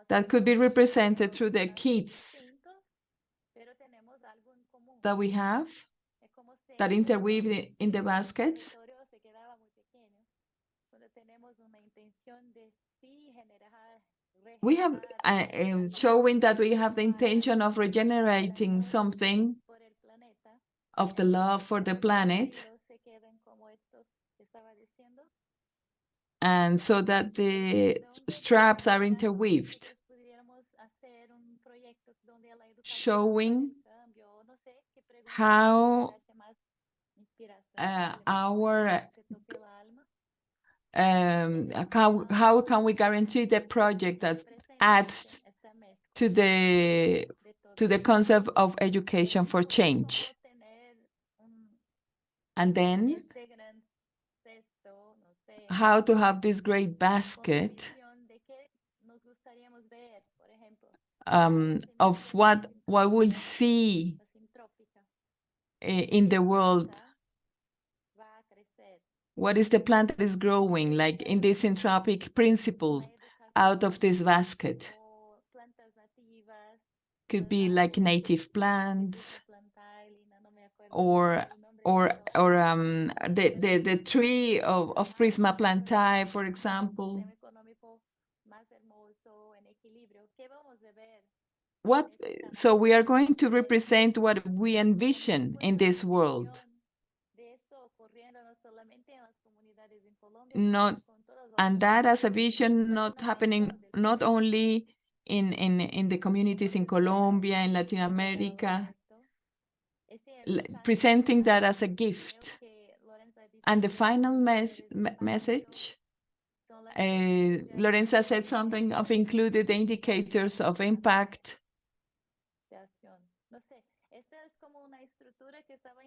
that could be represented through the kits that we have, that interweave in the baskets. We have showing that we have the intention of regenerating something of the love for the planet, and so that the straps are interweaved, showing how how can we guarantee the project that adds to the concept of education for change. And then how to have this great basket of what we'll see in the world. What is the plant that is growing, like in this entropic principle, out of this basket? Could be like native plants, or the tree of Prisma plantae, for example. So we are going to represent what we envision in this world. And that as a vision not happening not only in the communities in Colombia, in Latin America, presenting that as a gift. And the final message, Lorenza said something of included the indicators of impact.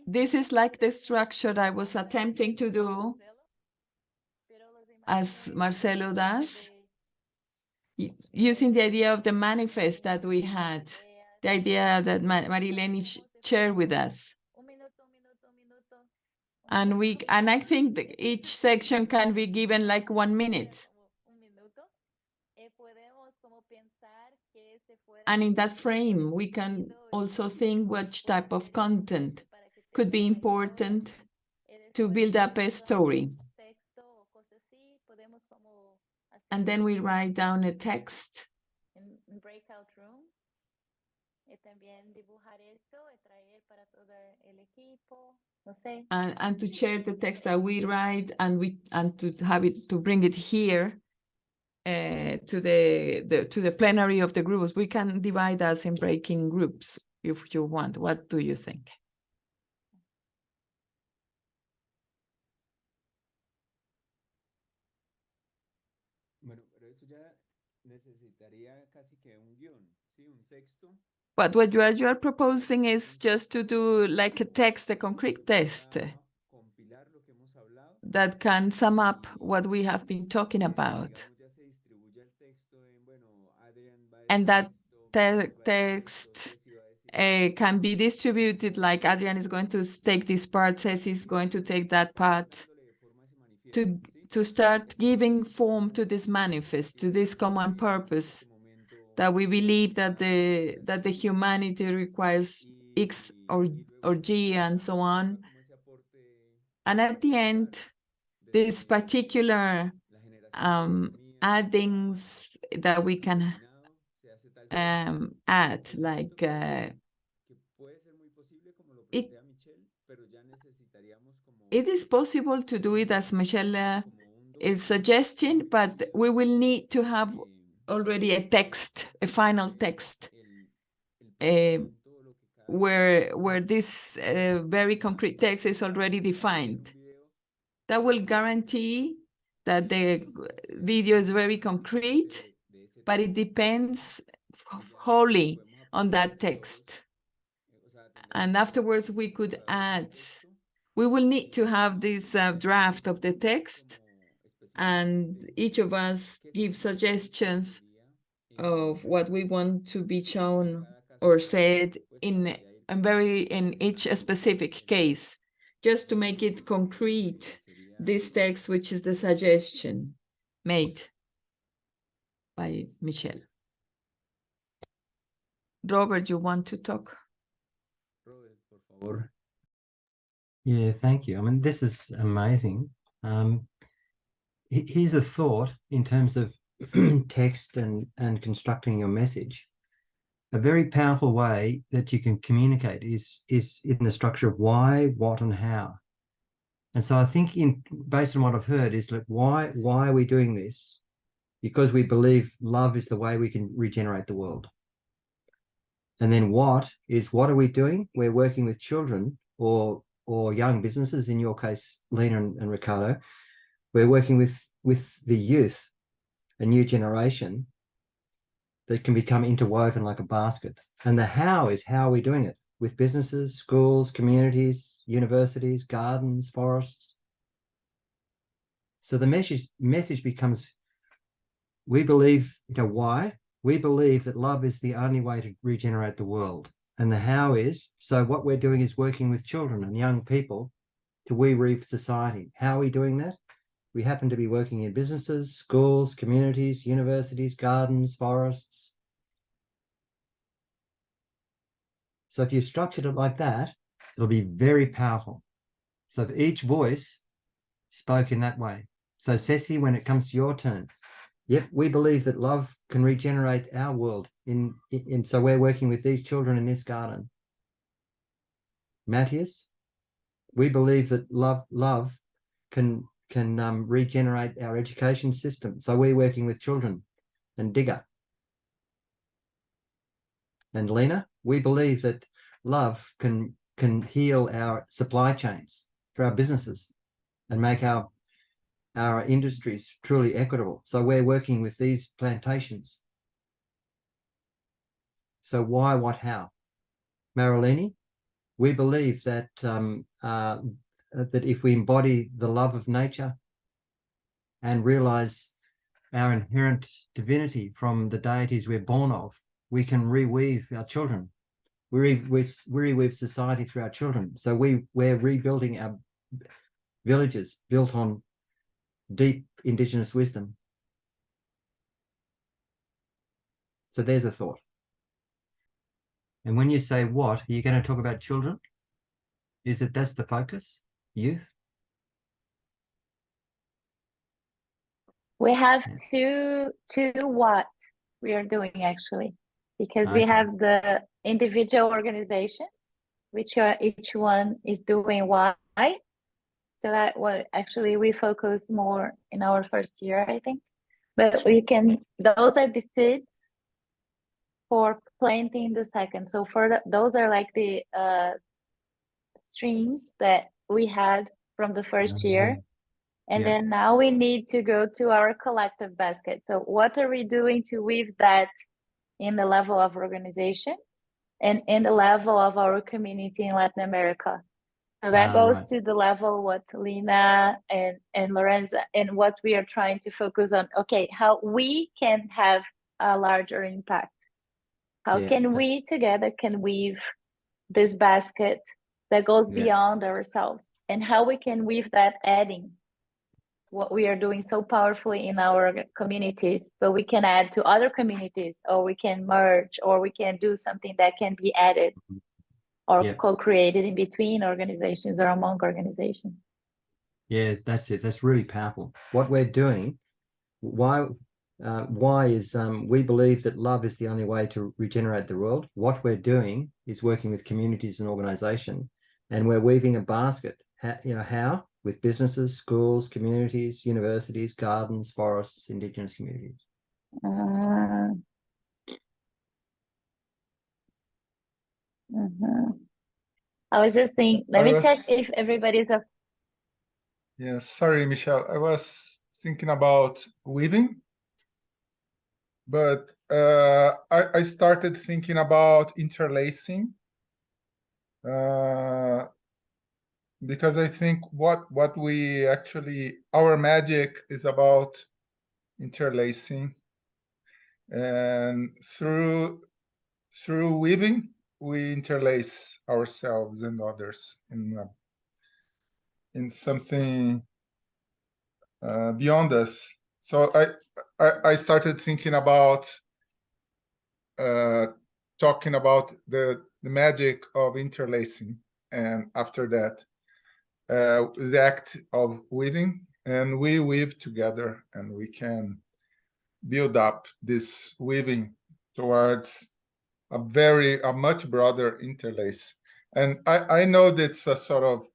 This is like the structure I was attempting to do, as Marcelo does, using the idea of the manifest that we had, the idea that Marilene shared with us. And I think that each section can be given like 1 minute. And in that frame, we can also think which type of content could be important to build up a story. And then we write down a text. And to share the text that we write and to have it, to bring it here to the plenary of the groups. We can divide us in breaking groups if you want. What do you think? Bueno, pero eso ya necesitaría casi que un guión, ¿sí? Un texto. But what you are proposing is just to do like a text, a concrete text that can sum up what we have been talking about. And that text can be distributed, like Adrian is going to take this part, Ceci is going to take that part, to start giving form to this manifest, to this common purpose, that we believe that the humanity requires X or G and so on. And at the end, this particular addings that we can add, like it is possible to do it as Michelle is suggesting, but we will need to have already a text, a final text, where this very concrete text is already defined. That will guarantee that the video is very concrete, but it depends wholly on that text. And afterwards we could add, we will need to have this draft of the text, and each of us give suggestions of what we want to be shown or said in each specific case, just to make it concrete, this text, which is the suggestion made by Michelle. Robert, you want to talk? Robert, por favor. Yeah, thank you. I mean, this is amazing. Here's a thought in terms of text and constructing your message. A very powerful way that you can communicate is in the structure of why, what, and how. And so I think based on what I've heard is like, why are we doing this? Because we believe love is the way we can regenerate the world. And then what are we doing? We're working with children or young businesses, in your case, Lena and Ricardo. We're working with the youth, a new generation that can become interwoven like a basket. And the how is how are we doing it? With businesses, schools, communities, universities, gardens, forests. So the message becomes, we believe, why? We believe that love is the only way to regenerate the world. And the how is, so what we're doing is working with children and young people to reweave society. How are we doing that? We happen to be working in businesses, schools, communities, universities, gardens, forests. So if you structured it like that, it'll be very powerful. So if each voice spoke in that way. So Ceci, when it comes to your turn, yep, we believe that love can regenerate our world. So we're working with these children in this garden. Matthias, we believe that love can regenerate our education system. So we're working with children. And Digger. And Lena, we believe that love can heal our supply chains for our businesses and make our industries truly equitable. So we're working with these plantations. So why, what, how? Marilini, we believe that that if we embody the love of nature and realize our inherent divinity from the deities we're born of, we can reweave our children. We reweave society through our children. So we're rebuilding our villages built on deep indigenous wisdom. So there's a thought. And when you say what, are you going to talk about children? Is it that's the focus? Youth? We have Yeah. two what we are doing actually, because we Okay. have the individual organizations, which each one is doing why. So that what actually we focus more in our first year, I think. But those are the seeds for planting the second. So those are like the streams that we had from the first year. And Yeah. then now we need to go to our collective basket. So what are we doing to weave that in the level of organization and in the level of our community in Latin America? So that goes Right. to the level what Lina and Lorenza and what we are trying to focus on. Okay, how we can have a larger impact. How Yeah, can we together can weave this basket that goes beyond ourselves, and how we can weave that adding what we are doing so powerfully in our communities, but we can add to other communities, or we can merge, or we can do something that can be added or co-created in between organizations or among organizations. Yes, that's it. That's really powerful. What we're doing, why is we believe that love is the only way to regenerate the world. What we're doing is working with communities and organization, and we're weaving a basket. How? With businesses, schools, communities, universities, gardens, forests, indigenous communities. I was just thinking, let me check if everybody's up. Yeah, sorry, Michelle. I was thinking about weaving, but I started thinking about interlacing because I think what we actually, our magic is about interlacing, and through weaving we interlace ourselves and others in something beyond us. So I started thinking about talking about the magic of interlacing, and after that the act of weaving, and we weave together, and we can build up this weaving towards a much broader interlace. And I know that's a sort of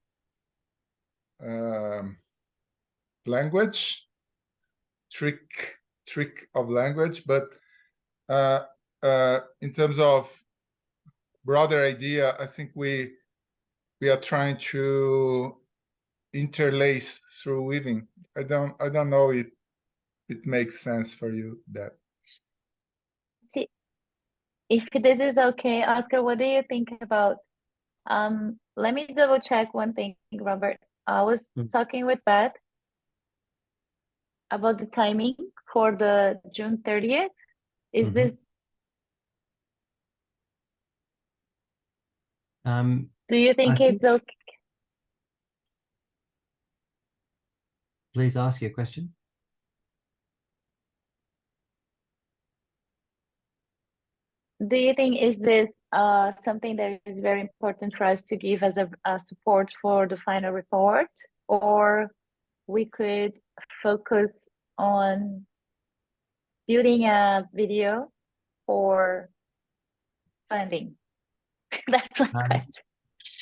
language trick of language, but in terms of broader idea, I think we are trying to interlace through weaving. I don't know if it makes sense for you that. See, if this is okay, Oscar, what do you think about? Let me double check one thing, Robert. I was talking with Beth, about the timing for the June 30th. Is Mhm. this, do you I think think, it's okay? please ask your question. Do you think is this something that is very important for us to give as a support for the final report, or we could focus on building a video for funding? That's my Um, question.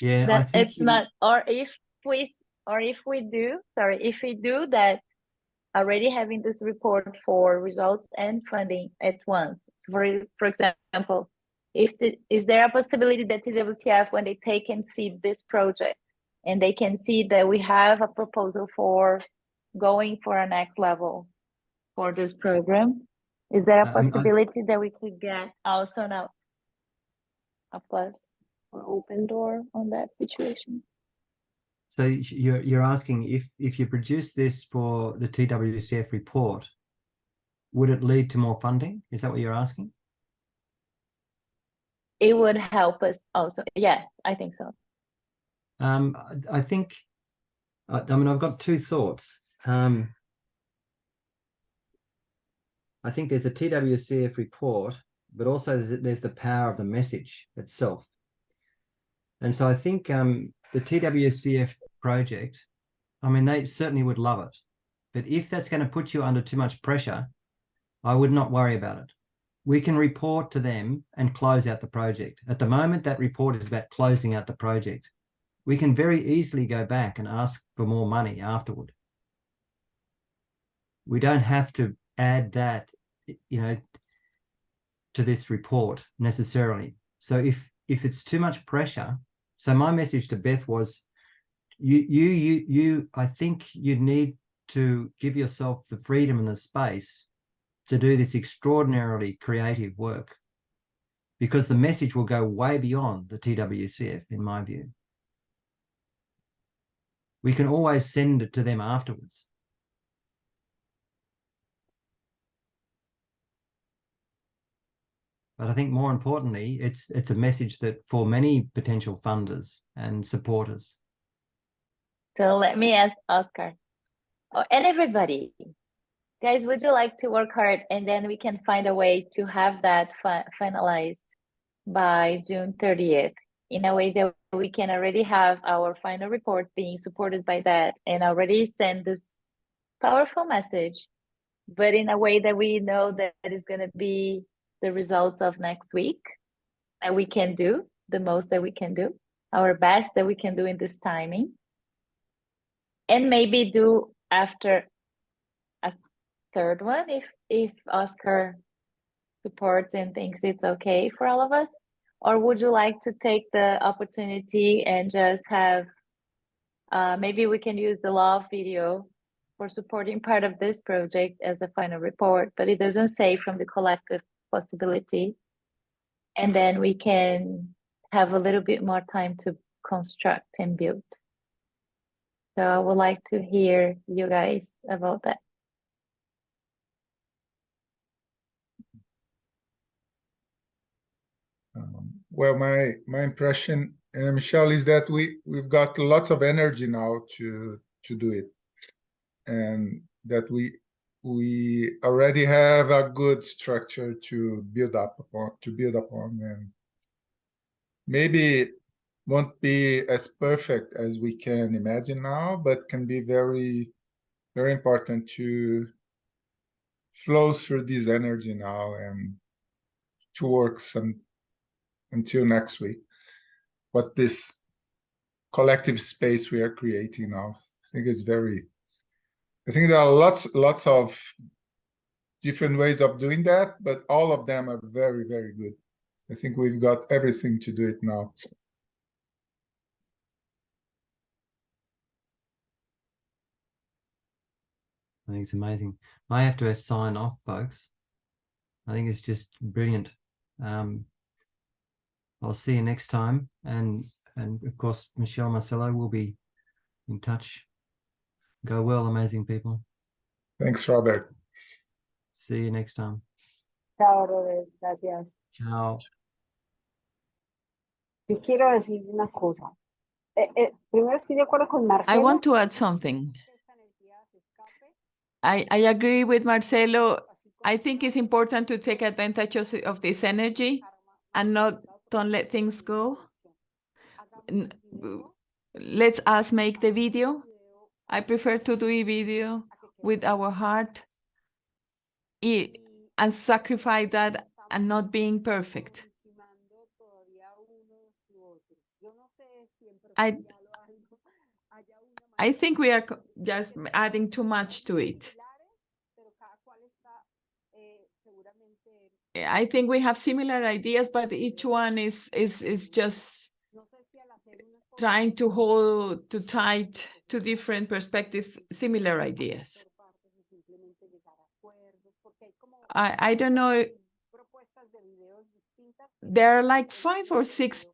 yeah, I That think it's not, or if we do, sorry, if we do that, already having this report for results and funding at once. So for example, is there a possibility that TWCF, when they take and see this project and they can see that we have a proposal for going for a next level for this program, is there a possibility that we could get also now a plus or open door on that situation? so you're asking if you produce this for the TWCF report, would it lead to more funding? Is that what you're asking? It would help us also. Yes, I think so. I think, I mean, I've got two thoughts. I think there's a TWCF report, but also there's the power of the message itself. And so I think the TWCF project, I mean, they certainly would love it. But if that's going to put you under too much pressure, I would not worry about it. We can report to them and close out the project. At the moment, that report is about closing out the project. We can very easily go back and ask for more money afterward. We don't have to add that, you know, to this report necessarily. So if it's too much pressure, so my message to Beth was, I think you need to give yourself the freedom and the space to do this extraordinarily creative work, because the message will go way beyond the TWCF, in my view. We can always send it to them afterwards. But I think more importantly, it's a message that for many potential funders and supporters. So let me ask Oscar, and everybody, guys, would you like to work hard and then we can find a way to have that finalized by June 30th in a way that we can already have our final report being supported by that and already send this powerful message, but in a way that we know that it is going to be the results of next week, that we can do the most that we can do, our best that we can do in this timing, and maybe do after a third one if Oscar supports and thinks it's okay for all of us? Or would you like to take the opportunity and just have maybe we can use the law video for supporting part of this project as a final report, but it doesn't say from the collective possibility. And then we can have a little bit more time to construct and build. So I would like to hear you guys about that. Well, my impression, Michelle, is that we've got lots of energy now to do it, and that we already have a good structure to build upon, and maybe it won't be as perfect as we can imagine now, but can be very, very important to flow through this energy now and to work until next week. What this collective space we are creating now, I think there are lots of different ways of doing that, but all of them are very, very good. I think we've got everything to do it now. I think it's amazing. I have to sign off, folks. I think it's just brilliant. I'll see you next time. And of course, Michelle Marcello will be in touch. Go well, amazing people. Thanks, Robert. See you next time. Chao, Robert. Gracias. Ciao. Yo quiero decir una cosa. Primero estoy de acuerdo con I Marcelo. want to add something. I agree with Marcelo. I think it's important to take advantage of this energy and don't let things go. Let us make the video. I prefer to do a video with our heart and sacrifice that and not being perfect. I think we are just adding too much to it. I think we have similar ideas, but each one is just trying to hold too tight to different perspectives, similar ideas. I don't know. There are like 5 or 6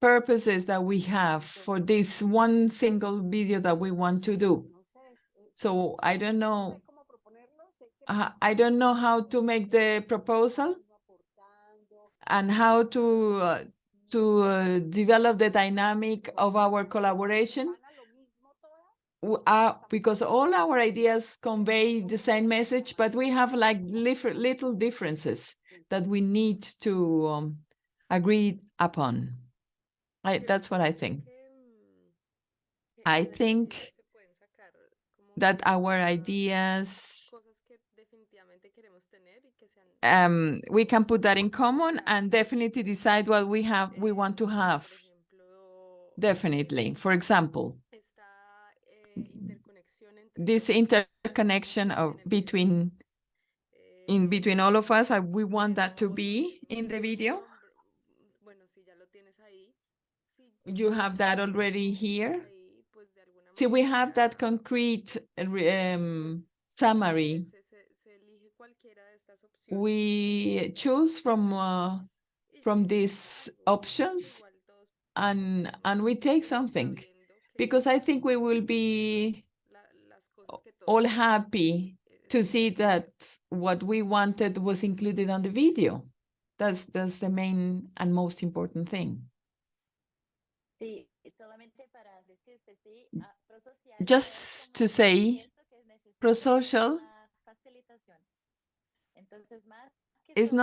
purposes that we have for this one single video that we want to do. So I don't know. I don't know how to make the proposal and how to develop the dynamic of our collaboration. Because all our ideas convey the same message, but we have like little differences that we need to agree upon. That's what I think. I think that our ideas, we can put that in common and definitely decide what we want to have. Definitely. For example, this interconnection between all of us, we want that to be in the video. You have that already here. See, we have that concrete summary. We choose from these options and we take something, because I think we will be all happy to see that what we wanted was included on the video. That's the main and most important thing. Just to say, Prosocial is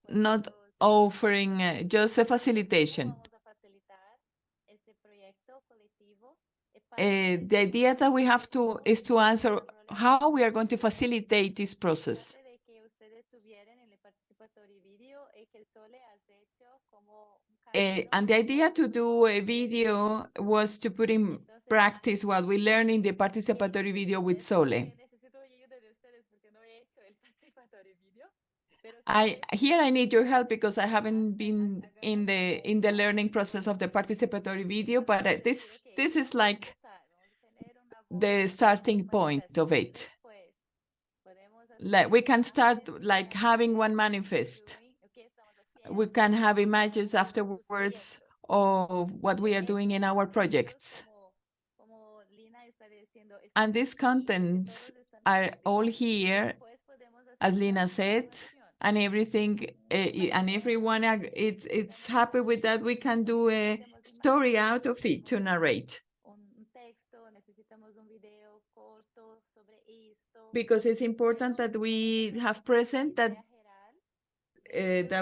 not offering just a facilitation. The idea that we have is to answer how we are going to facilitate this process. And the idea to do a video was to put in practice what we learned in the participatory video with Sole. Here I need your help because I haven't been in the learning process of the participatory video, but this is like the starting point of it. Like we can start like having one manifest. We can have images afterwards of what we are doing in our projects. And these contents are all here, as Lina said, and everything, and everyone it's happy with that. We can do a story out of it to narrate. Because it's important that we have present that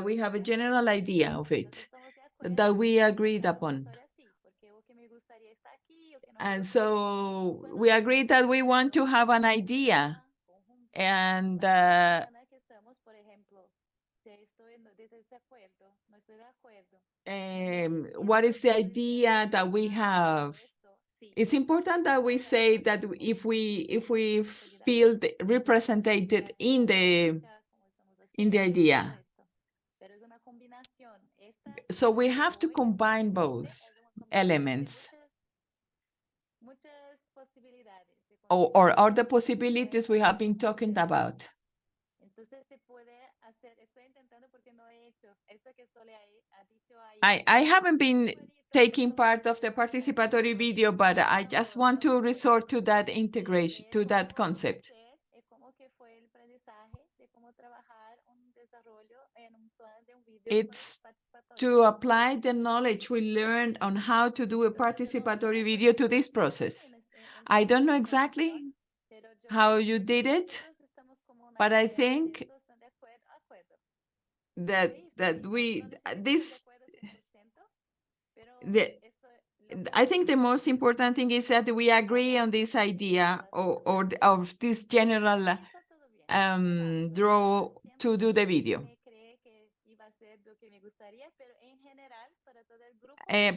we have a general idea of it, that we agreed upon. And so we agreed that we want to have an idea, and what is the idea that we have? It's important that we say that if we feel represented in the idea. So we have to combine both elements. Or the possibilities we have been talking about. I haven't been taking part of the participatory video, but I just want to resort to that integration, to that concept. It's to apply the knowledge we learned on how to do a participatory video to this process. I don't know exactly how you did it, but I think that I think the most important thing is that we agree on this idea or of this general draw to do the video.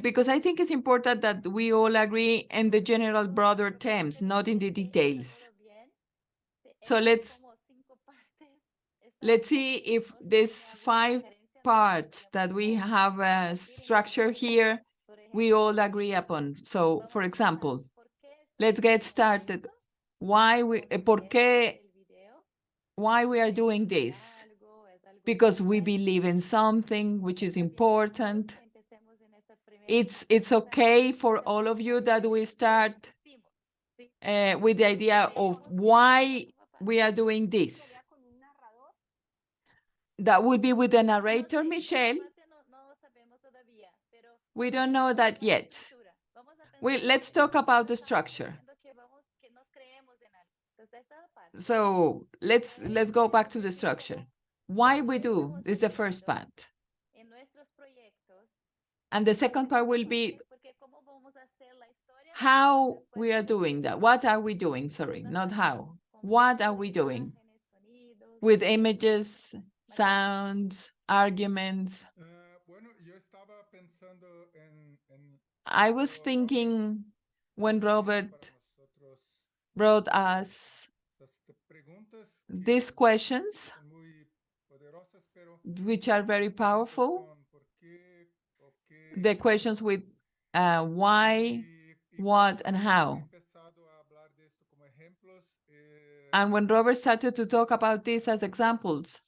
Because I think it's important that we all agree in the general broader terms, not in the details. So let's see if these 5 parts that we have structured here, we all agree upon. So, for example, let's get started. Why we are doing this? Because we believe in something which is important. It's okay for all of you that we start with the idea of why we are doing this. That would be with the narrator, Michelle. We don't know that yet. Let's talk about the structure. So let's go back to the structure. Why we do is the first part. And the second part will be how we are doing that. What are we doing? Sorry, not how. What are we doing? With images, sounds, arguments. I was thinking when Robert brought us these questions, which are very powerful, the questions with why, what, and how. And when Robert started to talk about this as examples,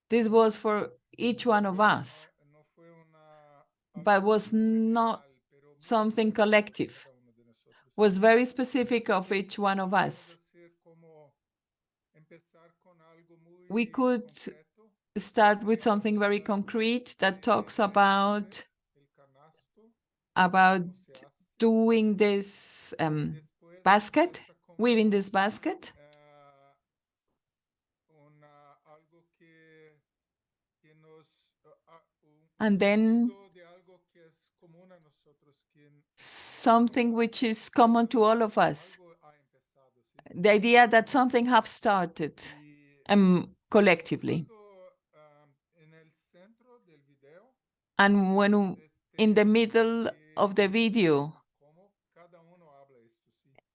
this was for each one of us, but was not something collective, was very specific of each one of us. We could start with something very concrete that talks about doing this basket, weaving this basket. And then something which is common to all of us. The idea that something has started collectively. And when in the middle of the video,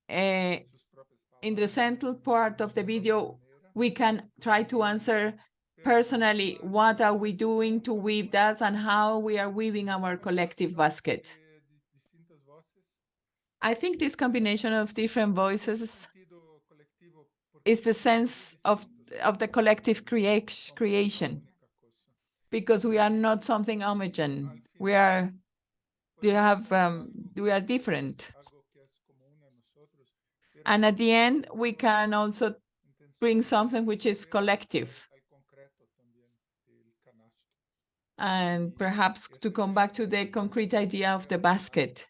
in the central part of the video, we can try to answer personally, what are we doing to weave that and how we are weaving our collective basket. I think this combination of different voices is the sense of the collective creation, because we are not something homogeneous. We are different. And at the end, we can also bring something which is collective. And perhaps to come back to the concrete idea of the basket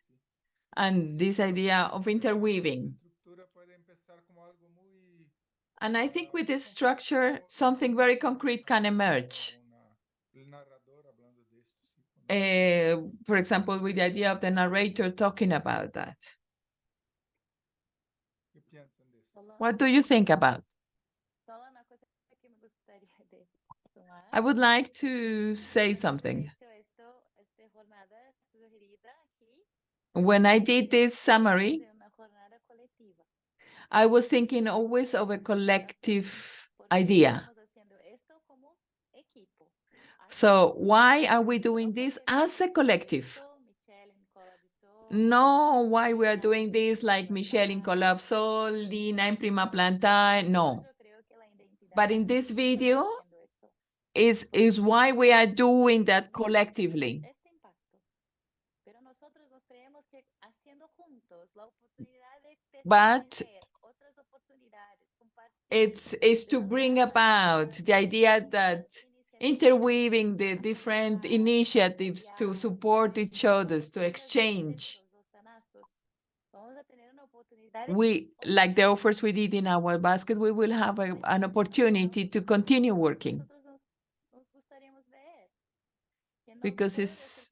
and this idea of interweaving. And I think with this structure, something very concrete can emerge. For example, with the idea of the narrator talking about that. What do you think about? I would like to say something. When I did this summary, I was thinking always of a collective idea. So why are we doing this as a collective? No, why we are doing this like Michelle in Collab Sol, Lina in Prima Planta, no. But in this video, is why we are doing that collectively. But it's to bring about the idea that interweaving the different initiatives to support each other, to exchange. We, like the offers we did in our basket, we will have an opportunity to continue working. Because it's,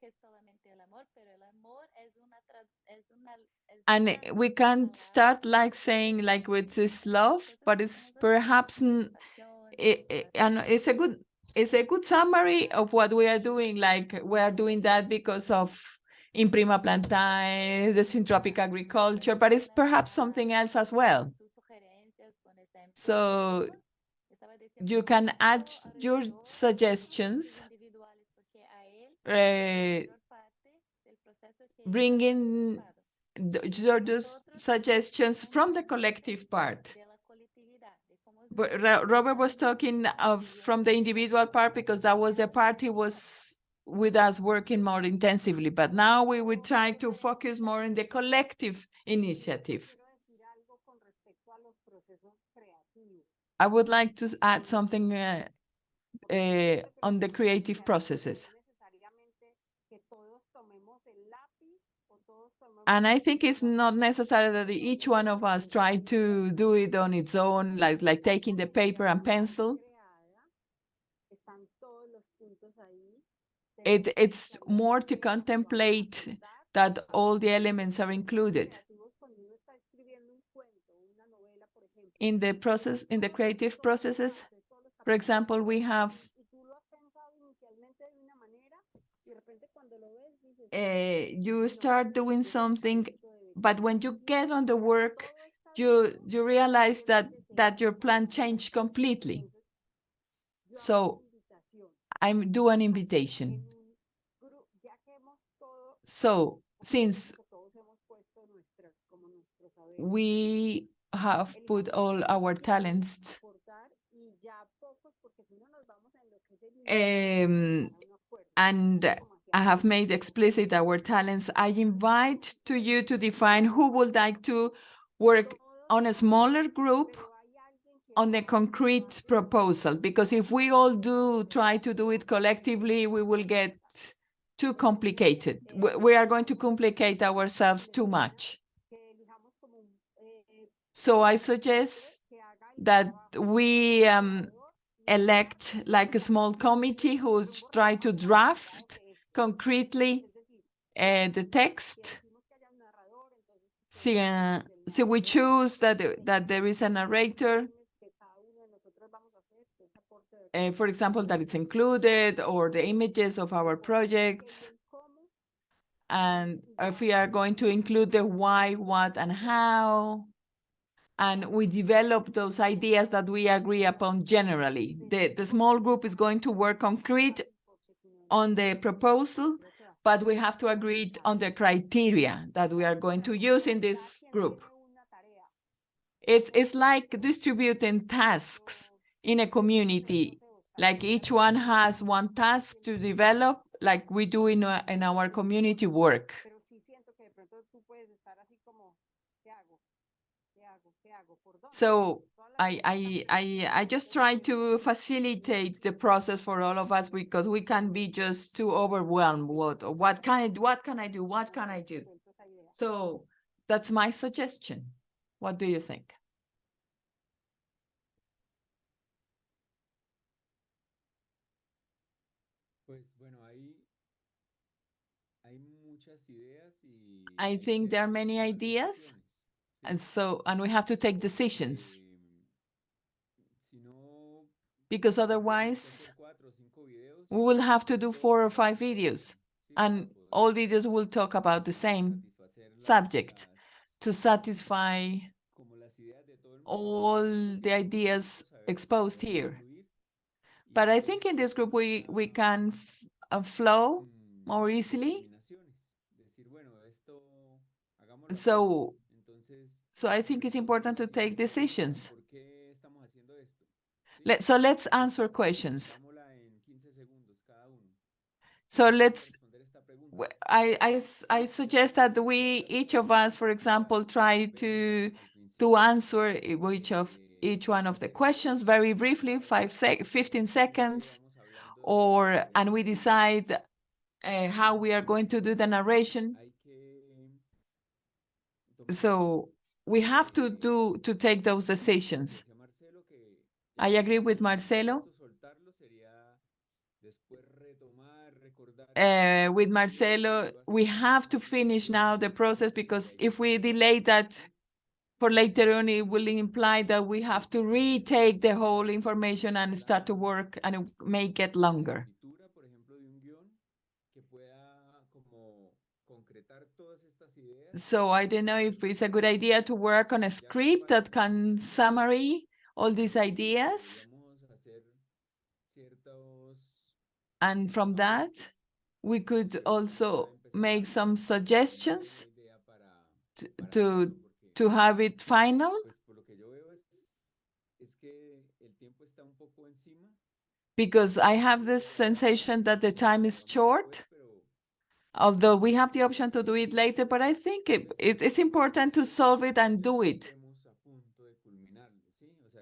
and we can start like saying like with this love, but it's perhaps and it's a good summary of what we are doing. Like we are doing that because of Imprima Plantae, the syntropic agriculture, but it's perhaps something else as well. So you can add your suggestions, bring in those suggestions from the collective part. But Robert was talking of from the individual part because that was the part he was with us working more intensively. But now we will try to focus more on the collective initiative. I would like to add something on the creative processes. And I think it's not necessary that each one of us try to do it on its own, like taking the paper and pencil. It's more to contemplate that all the elements are included. In the process, in the creative processes, for example, we have you start doing something, but when you get on the work, you realize that your plan changed completely. So I do an invitation. So since we have put all our talents and I have made explicit our talents, I invite to you to define who would like to work on a smaller group on a concrete proposal, because if we all try to do it collectively, we will get too complicated. We are going to complicate ourselves too much. So I suggest that we elect like a small committee who try to draft concretely the text. So we choose that there is a narrator, for example, that it's included, or the images of our projects. And if we are going to include the why, what, and how, and we develop those ideas that we agree upon generally. The small group is going to work concrete on the proposal, but we have to agree on the criteria that we are going to use in this group. It's like distributing tasks in a community. Like each one has one task to develop, like we do in our community work. So I just try to facilitate the process for all of us, because we can be just too overwhelmed. What can I do? What can I do? So that's my suggestion. What do you think? Pues bueno, hay muchas ideas y I think there are many ideas, and we have to take decisions. Because otherwise, we will have to do 4 or 5 videos, and all videos will talk about the same subject to satisfy all the ideas exposed here. But I think in this group, we can flow more easily. So I think it's important to take decisions. So let's answer questions. So I suggest that each of us, for example, try to answer each one of the questions very briefly, 15 seconds, and we decide how we are going to do the narration. So we have to take those decisions. I agree with Marcelo. With Marcelo, we have to finish now the process, because if we delay that for later on, it will imply that we have to retake the whole information and start to work, and it may get longer. So I don't know if it's a good idea to work on a script that can summary all these ideas. And from that, we could also make some suggestions to have it final. Because I have this sensation that the time is short, although we have the option to do it later, but I think it's important to solve it and do it.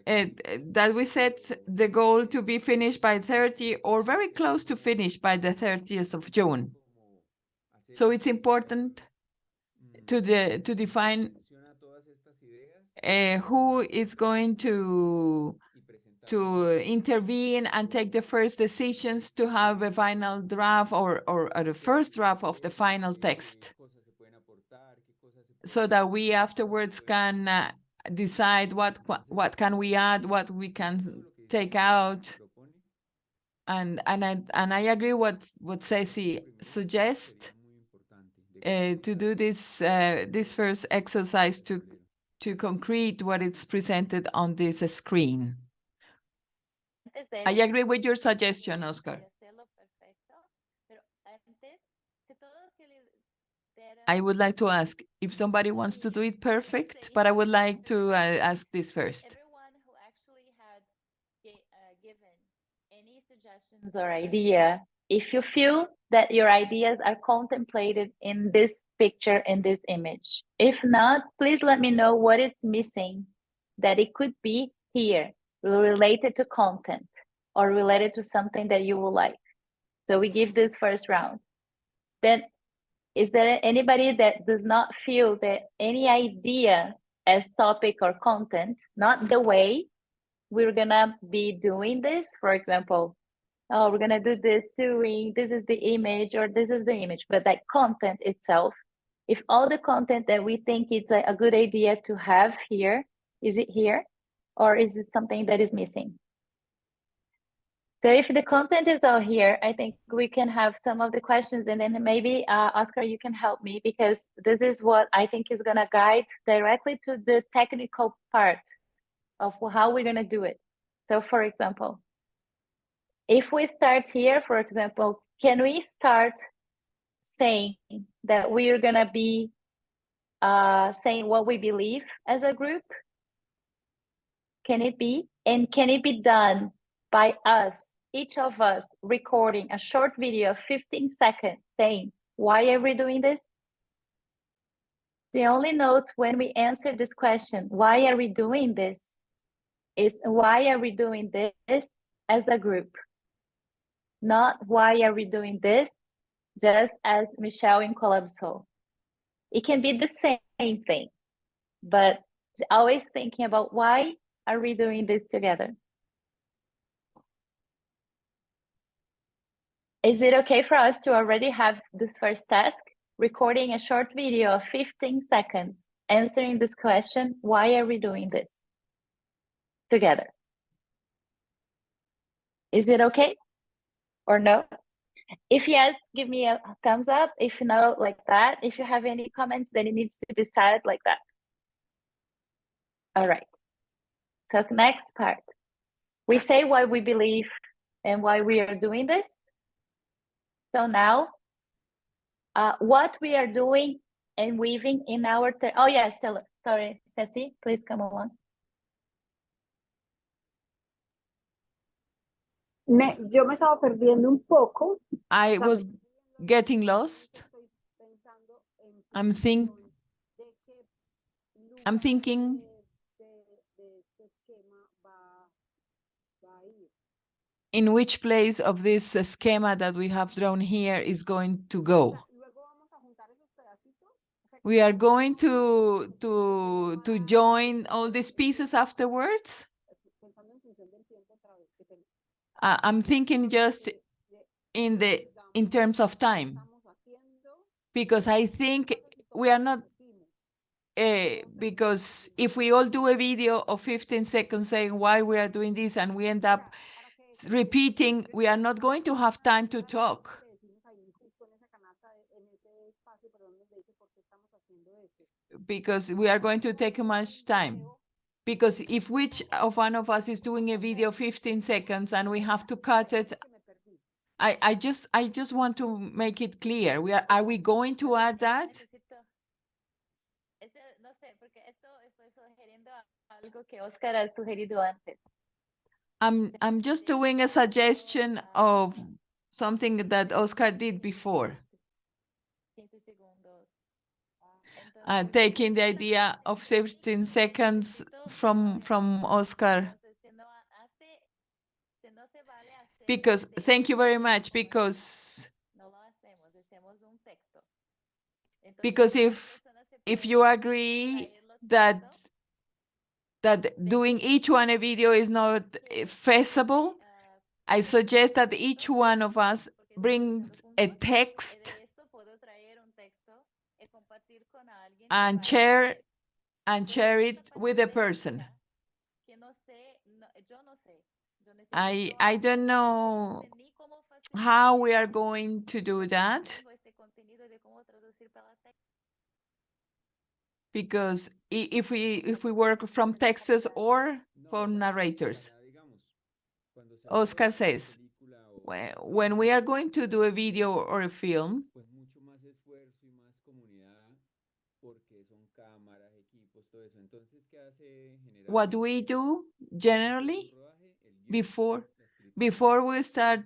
That we set the goal to be finished by 30 or very close to finish by the 30th of June. So it's important to define who is going to intervene and take the first decisions to have a final draft or the first draft of the final text, so that we afterwards can decide what can we add, what we can take out. And I agree what Ceci suggests, to do this first exercise to concrete what is presented on this screen. I agree with your suggestion, Oscar. I would like to ask if somebody wants to do it perfect, but I would like to ask this first. Everyone who actually had given any suggestions or idea, if you feel that your ideas are contemplated in this picture, in this image. If not, please let me know what is missing, that it could be here, related to content or related to something that you would like. So we give this first round. Then, is there anybody that does not feel that any idea as topic or content, not the way we're gonna be doing this, for example, oh, we're gonna do this doing, this is the image or this is the image, but that content itself, if all the content that we think it's a good idea to have here, is it here? Or is it something that is missing? So if the content is all here, I think we can have some of the questions, and then maybe Oscar, you can help me, because this is what I think is gonna guide directly to the technical part of how we're gonna do it. So for example, if we start here, for example, can we start saying that we are gonna be saying what we believe as a group? Can it be? And can it be done by us, each of us, recording a short video of 15 seconds saying, why are we doing this? The only note when we answer this question, why are we doing this, is why are we doing this as a group? Not why are we doing this just as Michelle in Collapso. It can be the same thing, but always thinking about why are we doing this together? Is it okay for us to already have this first task, recording a short video of 15 seconds, answering this question, why are we doing this together? Is it okay or no? If yes, give me a thumbs up. If no, like that. If you have any comments, then it needs to be said like that. All right. So next part. We say why we believe and why we are doing this. So now, what we are doing and weaving in our... Oh, yes, sorry, Ceci, please come along. Yo me estaba perdiendo un poco. I was getting lost. I'm thinking in which place of this schema that we have drawn here is going to go. We are going to join all these pieces afterwards. I'm thinking just in terms of time, because I think we are not, because if we all do a video of 15 seconds saying why we are doing this and we end up repeating, we are not going to have time to talk. Because we are going to take much time. Because if which of one of us is doing a video 15 seconds and we have to cut it, I just want to make it clear. Are we going to add that? No sé, porque esto estoy sugiriendo algo que Oscar ha sugerido antes. I'm just doing a suggestion of something that Oscar did before. 15 segundos. Taking the idea of 15 seconds from Oscar. Because, thank you very much, because if you agree that doing each one a video is not feasible, I suggest that each one of us brings a text and share it with a person. I don't know how we are going to do that, because if we work from texts or from narrators. Oscar says, when we are going to do a video or a film, what we do generally before we start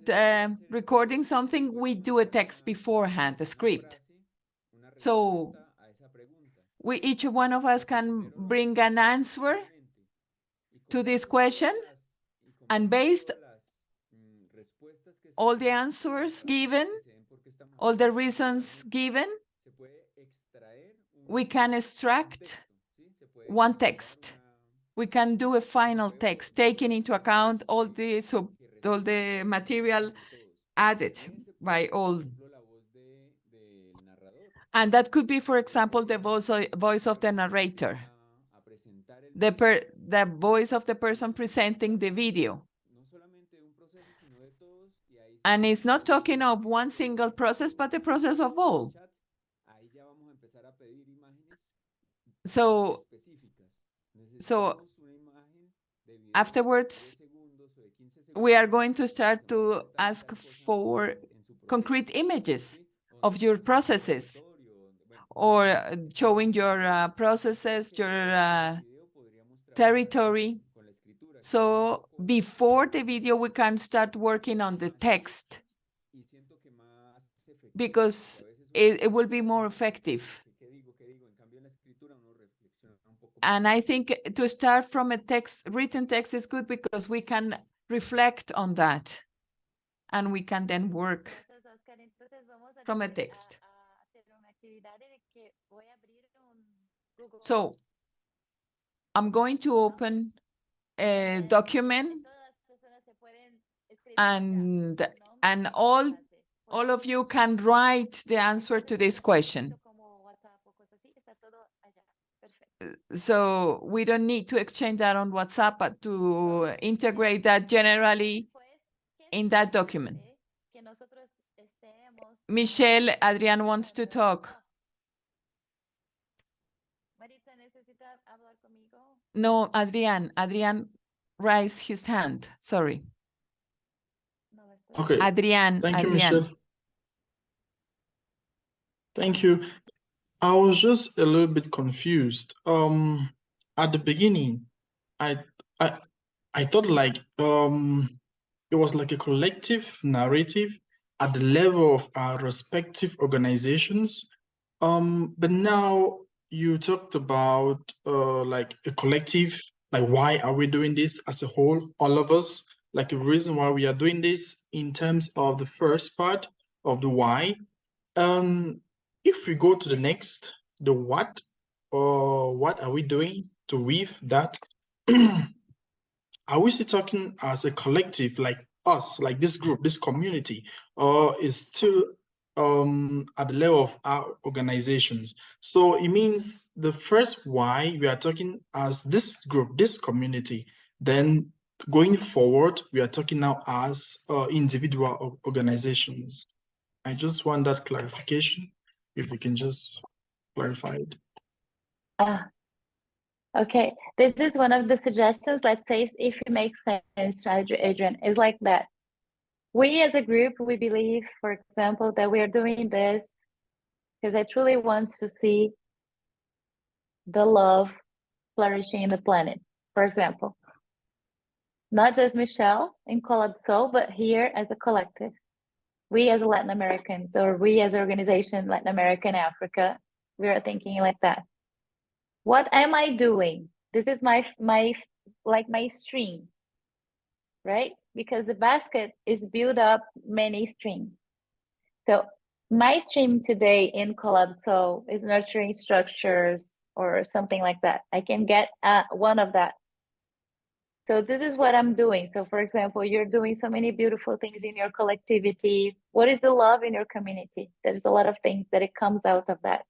recording something, we do a text beforehand, a script. So each one of us can bring an answer to this question, and based all the answers given, all the reasons given, we can extract one text. We can do a final text, taking into account all the material added by all. And that could be, for example, the voice of the narrator, the voice of the person presenting the video. And it's not talking of one single process, but the process of all. So afterwards, we are going to start to ask for concrete images of your processes, or showing your processes, your territory. So before the video, we can start working on the text, because it will be more effective. And I think to start from a written text is good, because we can reflect on that, and we can then work from a text. So I'm going to open a document, and all of you can write the answer to this question. So we don't need to exchange that on WhatsApp, but to integrate that generally in that document. Michelle, Adrian wants to talk. No, Adrian raised his hand. Sorry. Okay. Adrian. Thank you, Michelle. Thank you. I was just a little bit confused. At the beginning, I thought like it was like a collective narrative at the level of our respective organizations. But now you talked about like a collective, like why are we doing this as a whole, all of us? like a reason why we are doing this in terms of the first part of the why. If we go to the next, the what, or what are we doing to weave that? Are we still talking as a collective, like us, like this group, this community, or is still at the level of our organizations? So it means the first why we are talking as this group, this community, then going forward, we are talking now as individual organizations. I just want that clarification, if we can just clarify it. Okay, this is one of the suggestions. Let's say if it makes sense, Adrian, is like that. We as a group, we believe, for example, that we are doing this because I truly want to see the love flourishing in the planet, for example. Not just Michelle in Colapso, but here as a collective. We as Latin Americans, or we as an organization, Latin America and Africa, we are thinking like that. What am I doing? This is my stream, right? Because the basket is built up many streams. So my stream today in Colapso is nurturing structures or something like that. I can get one of that. So this is what I'm doing. So for example, you're doing so many beautiful things in your collectivity. What is the love in your community? There's a lot of things that it comes out of that.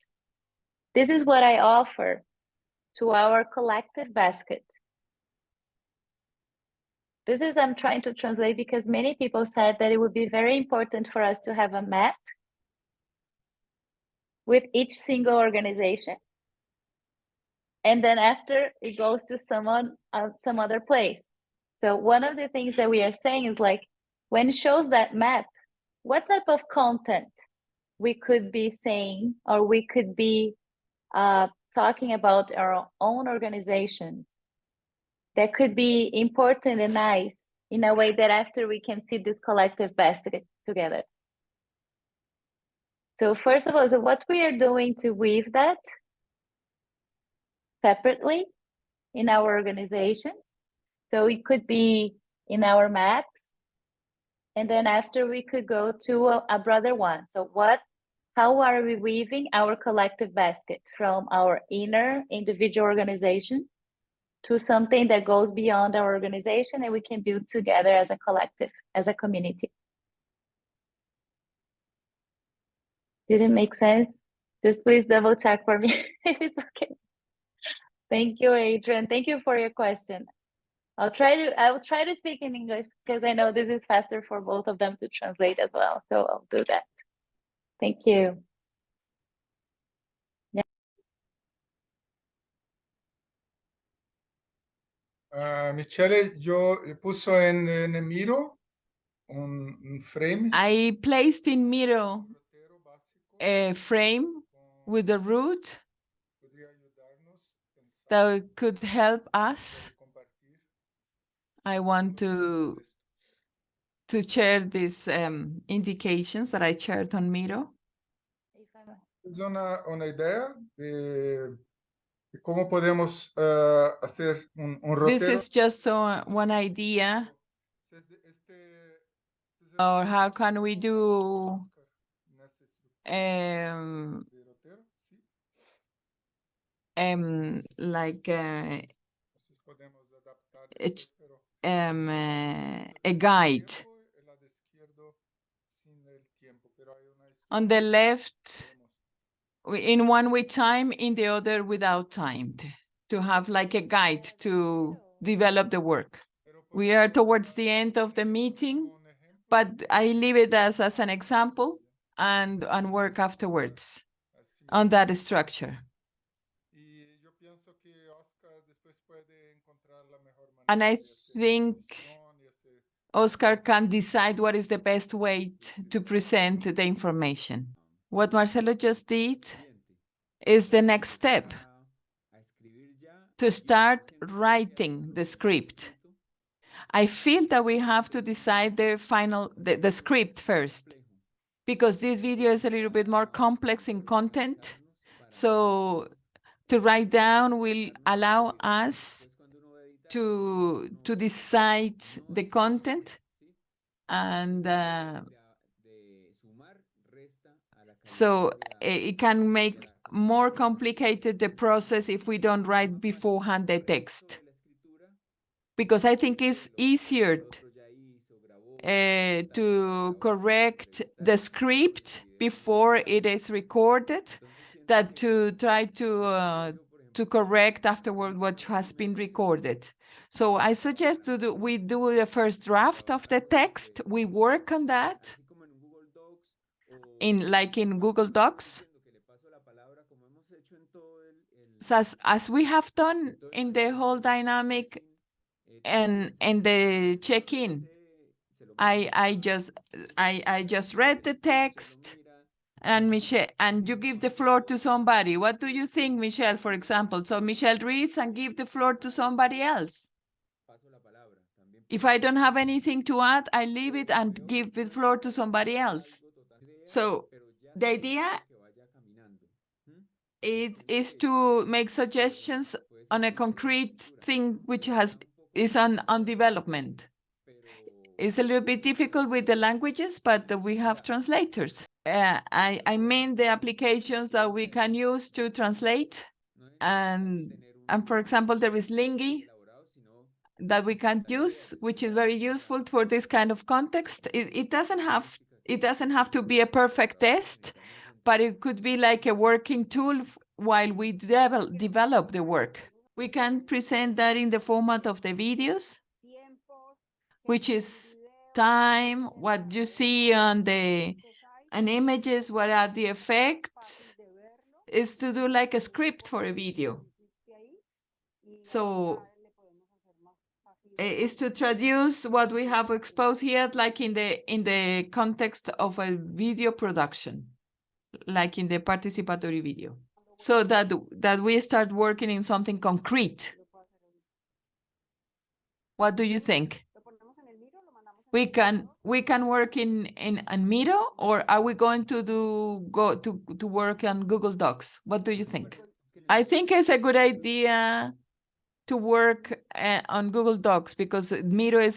This is what I offer to our collective basket. This is I'm trying to translate because many people said that it would be very important for us to have a map with each single organization. And then after it goes to some other place. So one of the things that we are saying is like, when it shows that map, what type of content we could be saying, or we could be talking about our own organizations that could be important and nice in a way that after we can see this collective basket together. So first of all, so what we are doing to weave that separately in our organizations. So it could be in our maps. And then after we could go to a broader one. So how are we weaving our collective basket from our inner individual organization to something that goes beyond our organization and we can build together as a collective, as a community? Did it make sense? Just please double check for me if it's okay. Thank you, Adrian. Thank you for your question. I will try to speak in English because I know this is faster for both of them to translate as well. So I'll do that. Thank you. Michele, yo puso en Miro un frame. I placed in Miro a frame with the root that could help us. I want to share these indications that I shared on Miro. Es una idea de cómo podemos hacer un rotero. This is just one idea, or how can we do like a guide. On the left, in one with time, in the other without time, to have like a guide to develop the work. We are towards the end of the meeting, but I leave it as an example and work afterwards on that structure. And I think Oscar can decide what is the best way to present the information. What Marcelo just did is the next step, to start writing the script. I feel that we have to decide the script first, because this video is a little bit more complex in content. So to write down will allow us to decide the content, and so it can make more complicated the process if we don't write beforehand the text, because I think it's easier to correct the script before it is recorded than to try to correct afterward what has been recorded. So I suggest we do the first draft of the text. We work on that like in Google Docs, so as we have done in the whole dynamic and the check-in. I just read the text, and Michelle, and you give the floor to somebody. What do you think, Michelle, for example? So Michelle reads and give the floor to somebody else. If I don't have anything to add, I leave it and give the floor to somebody else. So the idea is to make suggestions on a concrete thing which is on development. It's a little bit difficult with the languages, but we have translators. I mean the applications that we can use to translate. And for example, there is Lingy that we can use, which is very useful for this kind of context. It doesn't have to be a perfect test, but it could be like a working tool while we develop the work. We can present that in the format of the videos, which is time, what you see on and images, what are the effects, is to do like a script for a video. So is to traduce what we have exposed here, like in the context of a video production, like in the participatory video, so that we start working in something concrete. What do you think? We can work in Miro, or are we going to go to work on Google Docs? What do you think? I think it's a good idea to work on Google Docs, because Miro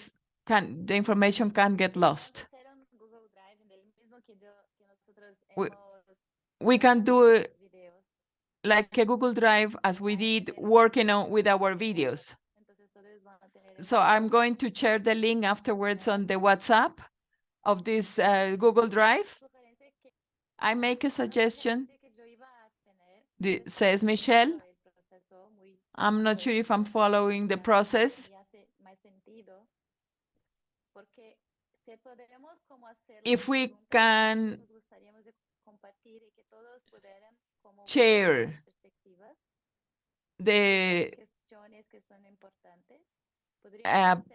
the information can get lost. We can do like a Google Drive as we did working with our videos. So I'm going to share the link afterwards on the WhatsApp of this Google Drive. I make a suggestion, says Michelle. I'm not sure if I'm following the process. If we can share the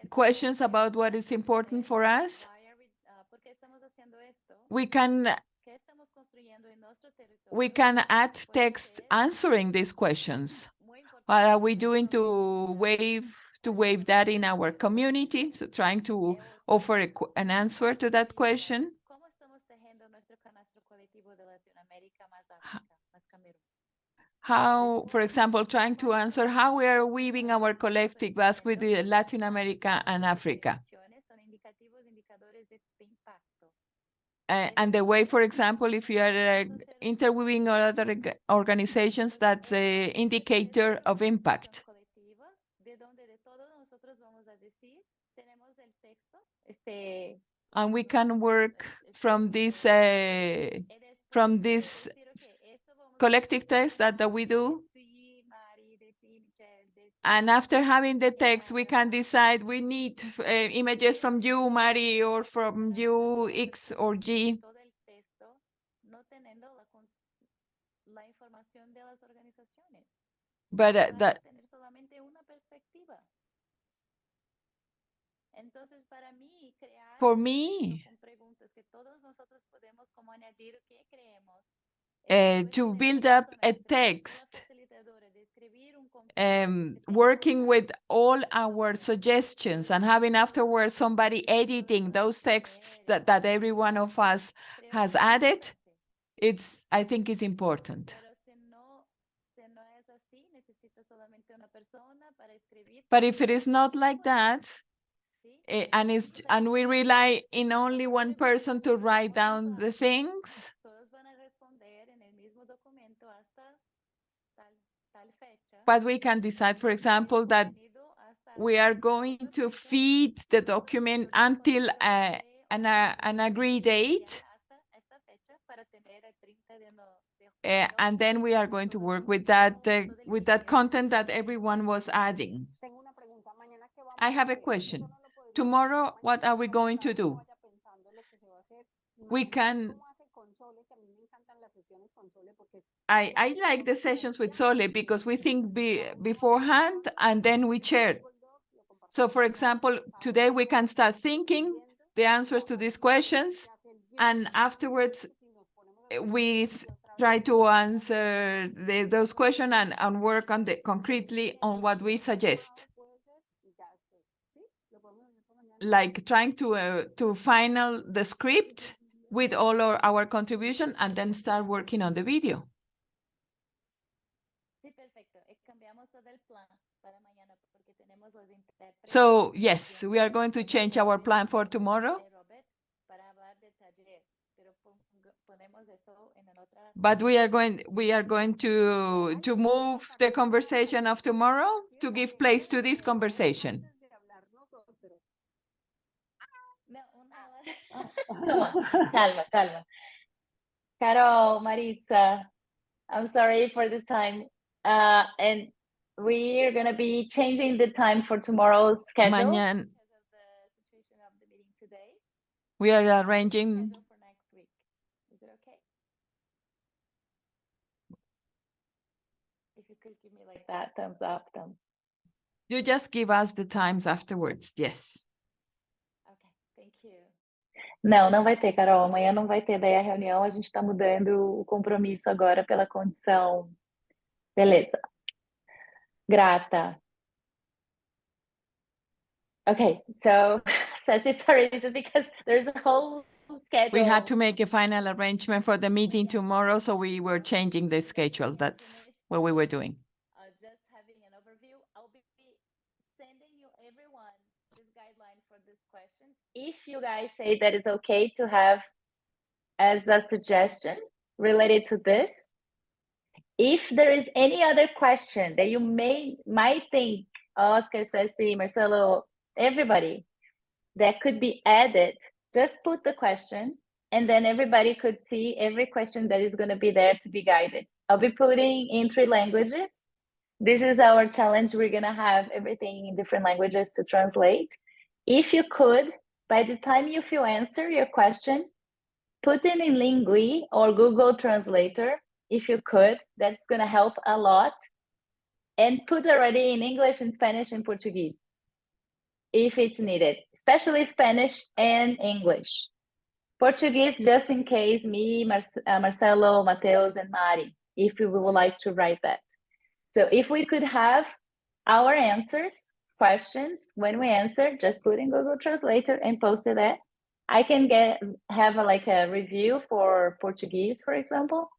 questions about what is important for us, we can add text answering these questions. What are we doing to wave that in our community? So trying to offer an answer to that question. How, for example, trying to answer how we are weaving our collective basque with Latin America and Africa. And the way, for example, if you are interweaving or other organizations, that's an indicator of impact. And we can work from this collective text that we do. And after having the text, we can decide we need images from you, Mari, or from you, X or G. But for me, to build up a text, working with all our suggestions and having afterwards somebody editing those texts that every one of us has added, I think it's important. But if it is not like that, and we rely in only one person to write down the things, but we can decide, for example, that we are going to feed the document until an agreed date. And then we are going to work with that content that everyone was adding. I have a question. Tomorrow, what are we going to do? We can. I like the sessions with Sole because we think beforehand and then we share. So for example, today we can start thinking the answers to these questions, and afterwards we try to answer those questions and work on concretely on what we suggest. Like trying to final the script with all our contribution and then start working on the video. So yes, we are going to change our plan for tomorrow. But we are going to move the conversation of tomorrow to give place to this conversation. Calma. Carol, Maritza, I'm sorry for the time. And we're going to be changing the time for tomorrow's schedule. Mañana. We are arranging. For next week. Is it okay? If you could give me like that, thumbs up, thumbs. You just give us the times afterwards, yes. Okay, thank you. Não vai ter, Carol. Amanhã não vai ter daí a reunião. A gente está mudando o compromisso agora pela condição. Beleza. Grata. Okay, so sorry, just because there's a whole schedule. We had to make a final arrangement for the meeting tomorrow, so we were changing the schedule. That's what we were doing. Just having an overview, I'll be sending you everyone this guideline for this question. If you guys say that it's okay to have as a suggestion related to this, if there is any other question that you might think, Oscar, Ceci, Marcelo, everybody, that could be added, just put the question, and then everybody could see every question that is going to be there to be guided. I'll be putting in 3 languages. This is our challenge. We're going to have everything in different languages to translate. If you could, by the time you answer your question, put it in Lingui or Google Translator. If you could, that's going to help a lot. And put already in English and Spanish and Portuguese, if it's needed, especially Spanish and English. Portuguese, just in case, me, Marcelo, Mateus, and Mari, if you would like to write that. So if we could have our answers, questions, when we answer, just put in Google Translator and post it there. I can have a review for Portuguese, for example,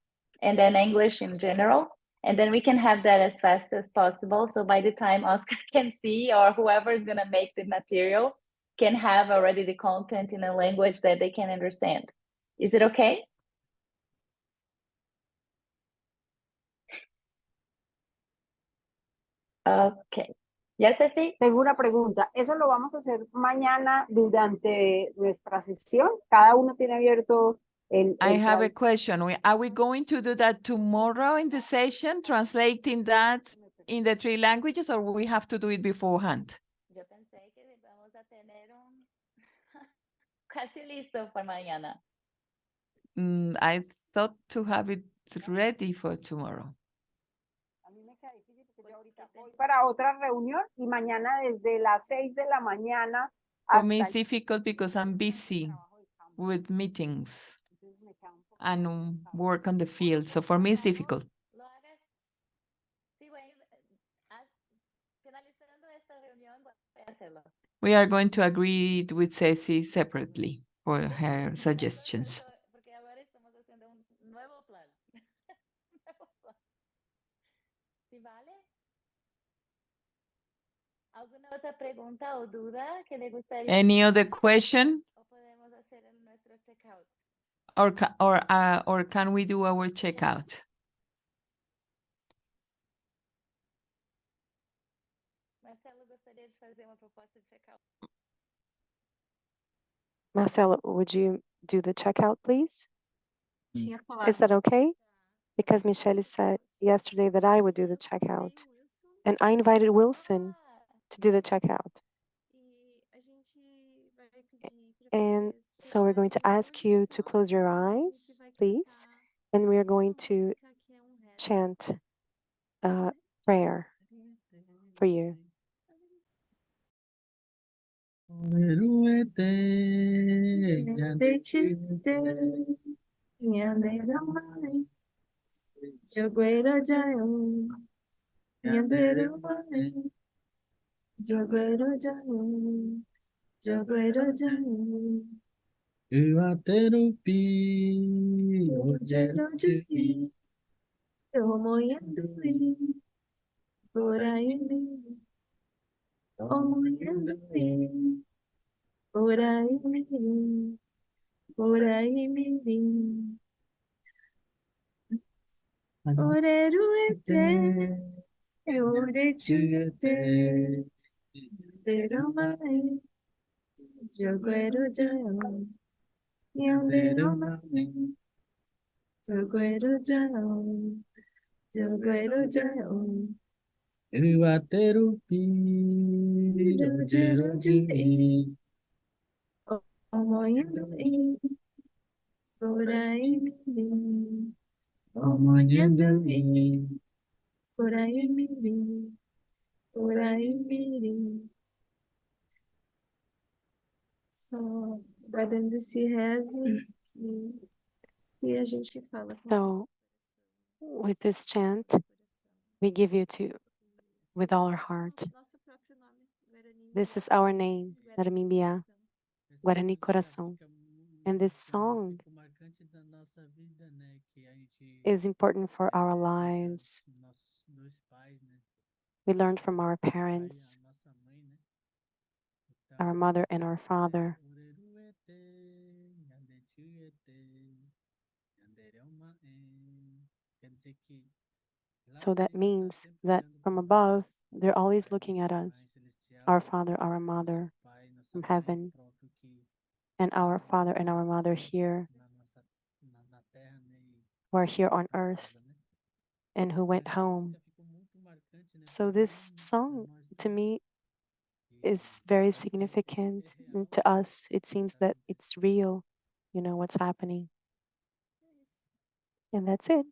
and then English in general. And then we can have that as fast as possible. So by the time Oscar can see, or whoever is going to make the material can have already the content in a language that they can understand. Is it okay? Okay. Yes, Ceci? Tengo una pregunta. ¿Eso lo vamos a hacer mañana durante nuestra sesión? Cada uno tiene abierto I have a question. Are we going to do that tomorrow in the session, translating that in the 3 languages, or we have to do it beforehand? Yo pensé que vamos a tener casi listo para mañana. I thought to have it ready for tomorrow. A mí me queda difícil porque yo ahorita voy para otra reunión y mañana desde las 6 de la mañana For me, it's hasta difficult because I'm busy with meetings and work on the field. So for me, it's difficult. Lo hagas. Sí, bueno, finalizando esta reunión, voy a hacerlo. We are going to agree with Ceci separately for her suggestions. Porque ahora estamos haciendo un nuevo plan. ¿Sí vale? I'll Otra pregunta o duda que le gustaría Any other question? o podemos hacer en nuestro checkout. Or can we do our checkout? Marcelo gostaria de fazer uma proposta de checkout. Marcelo, would you do the checkout, please? Is that okay? Because Michelle said yesterday that I would do the checkout. And I invited Wilson to do the checkout. And so we're going to ask you to close your eyes, please. And we're going to chant a prayer for you. So with this chant, we give you to with all our heart. This is our name, Naramimbia, Guarani Coração. And this song is important for our lives. We learned from our parents, our mother and our father. So that means that from above, they're always looking at us, our father, our mother from heaven, and our father and our mother here, who are here on earth and who went home. So this song, to me, is very significant. And to us, it seems that it's real, you know, what's happening. And that's it.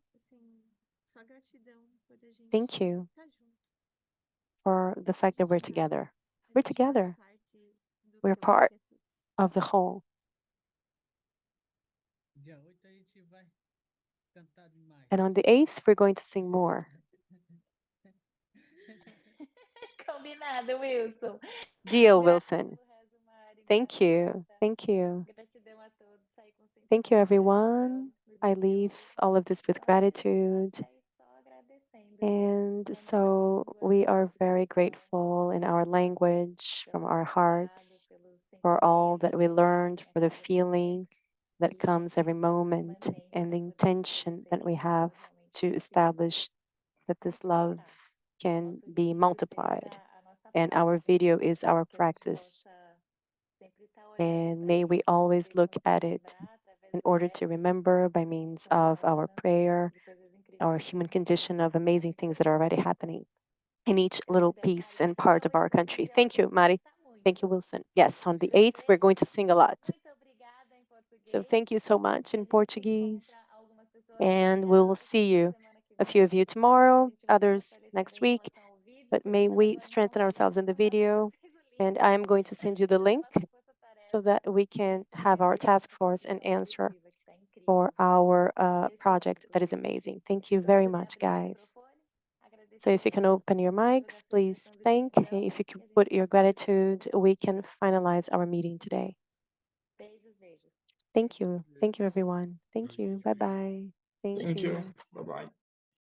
Thank you for the fact that we're together. We're together. We're part of the whole. And on the 8th, we're going to sing more. Combinado, Wilson. Deal, Wilson. Thank you. Thank you. Thank you, everyone. I leave all of this with gratitude. And so we are very grateful in our language, from our hearts, for all that we learned, for the feeling that comes every moment, and the intention that we have to establish that this love can be multiplied. And our video is our practice. And may we always look at it in order to remember by means of our prayer, our human condition of amazing things that are already happening in each little piece and part of our country. Thank you, Mari. Thank you, Wilson. Yes, on the 8th, we're going to sing a lot. So thank you so much in Portuguese. And we will see you, a few of you tomorrow, others next week. But may we strengthen ourselves in the video. And I am going to send you the link so that we can have our task force and answer for our project that is amazing. Thank you very much, guys. So if you can open your mics, please thank. If you can put your gratitude, we can finalize our meeting today. Thank you. Thank you, everyone. Thank you. Bye-bye. Thank you. Bye-bye.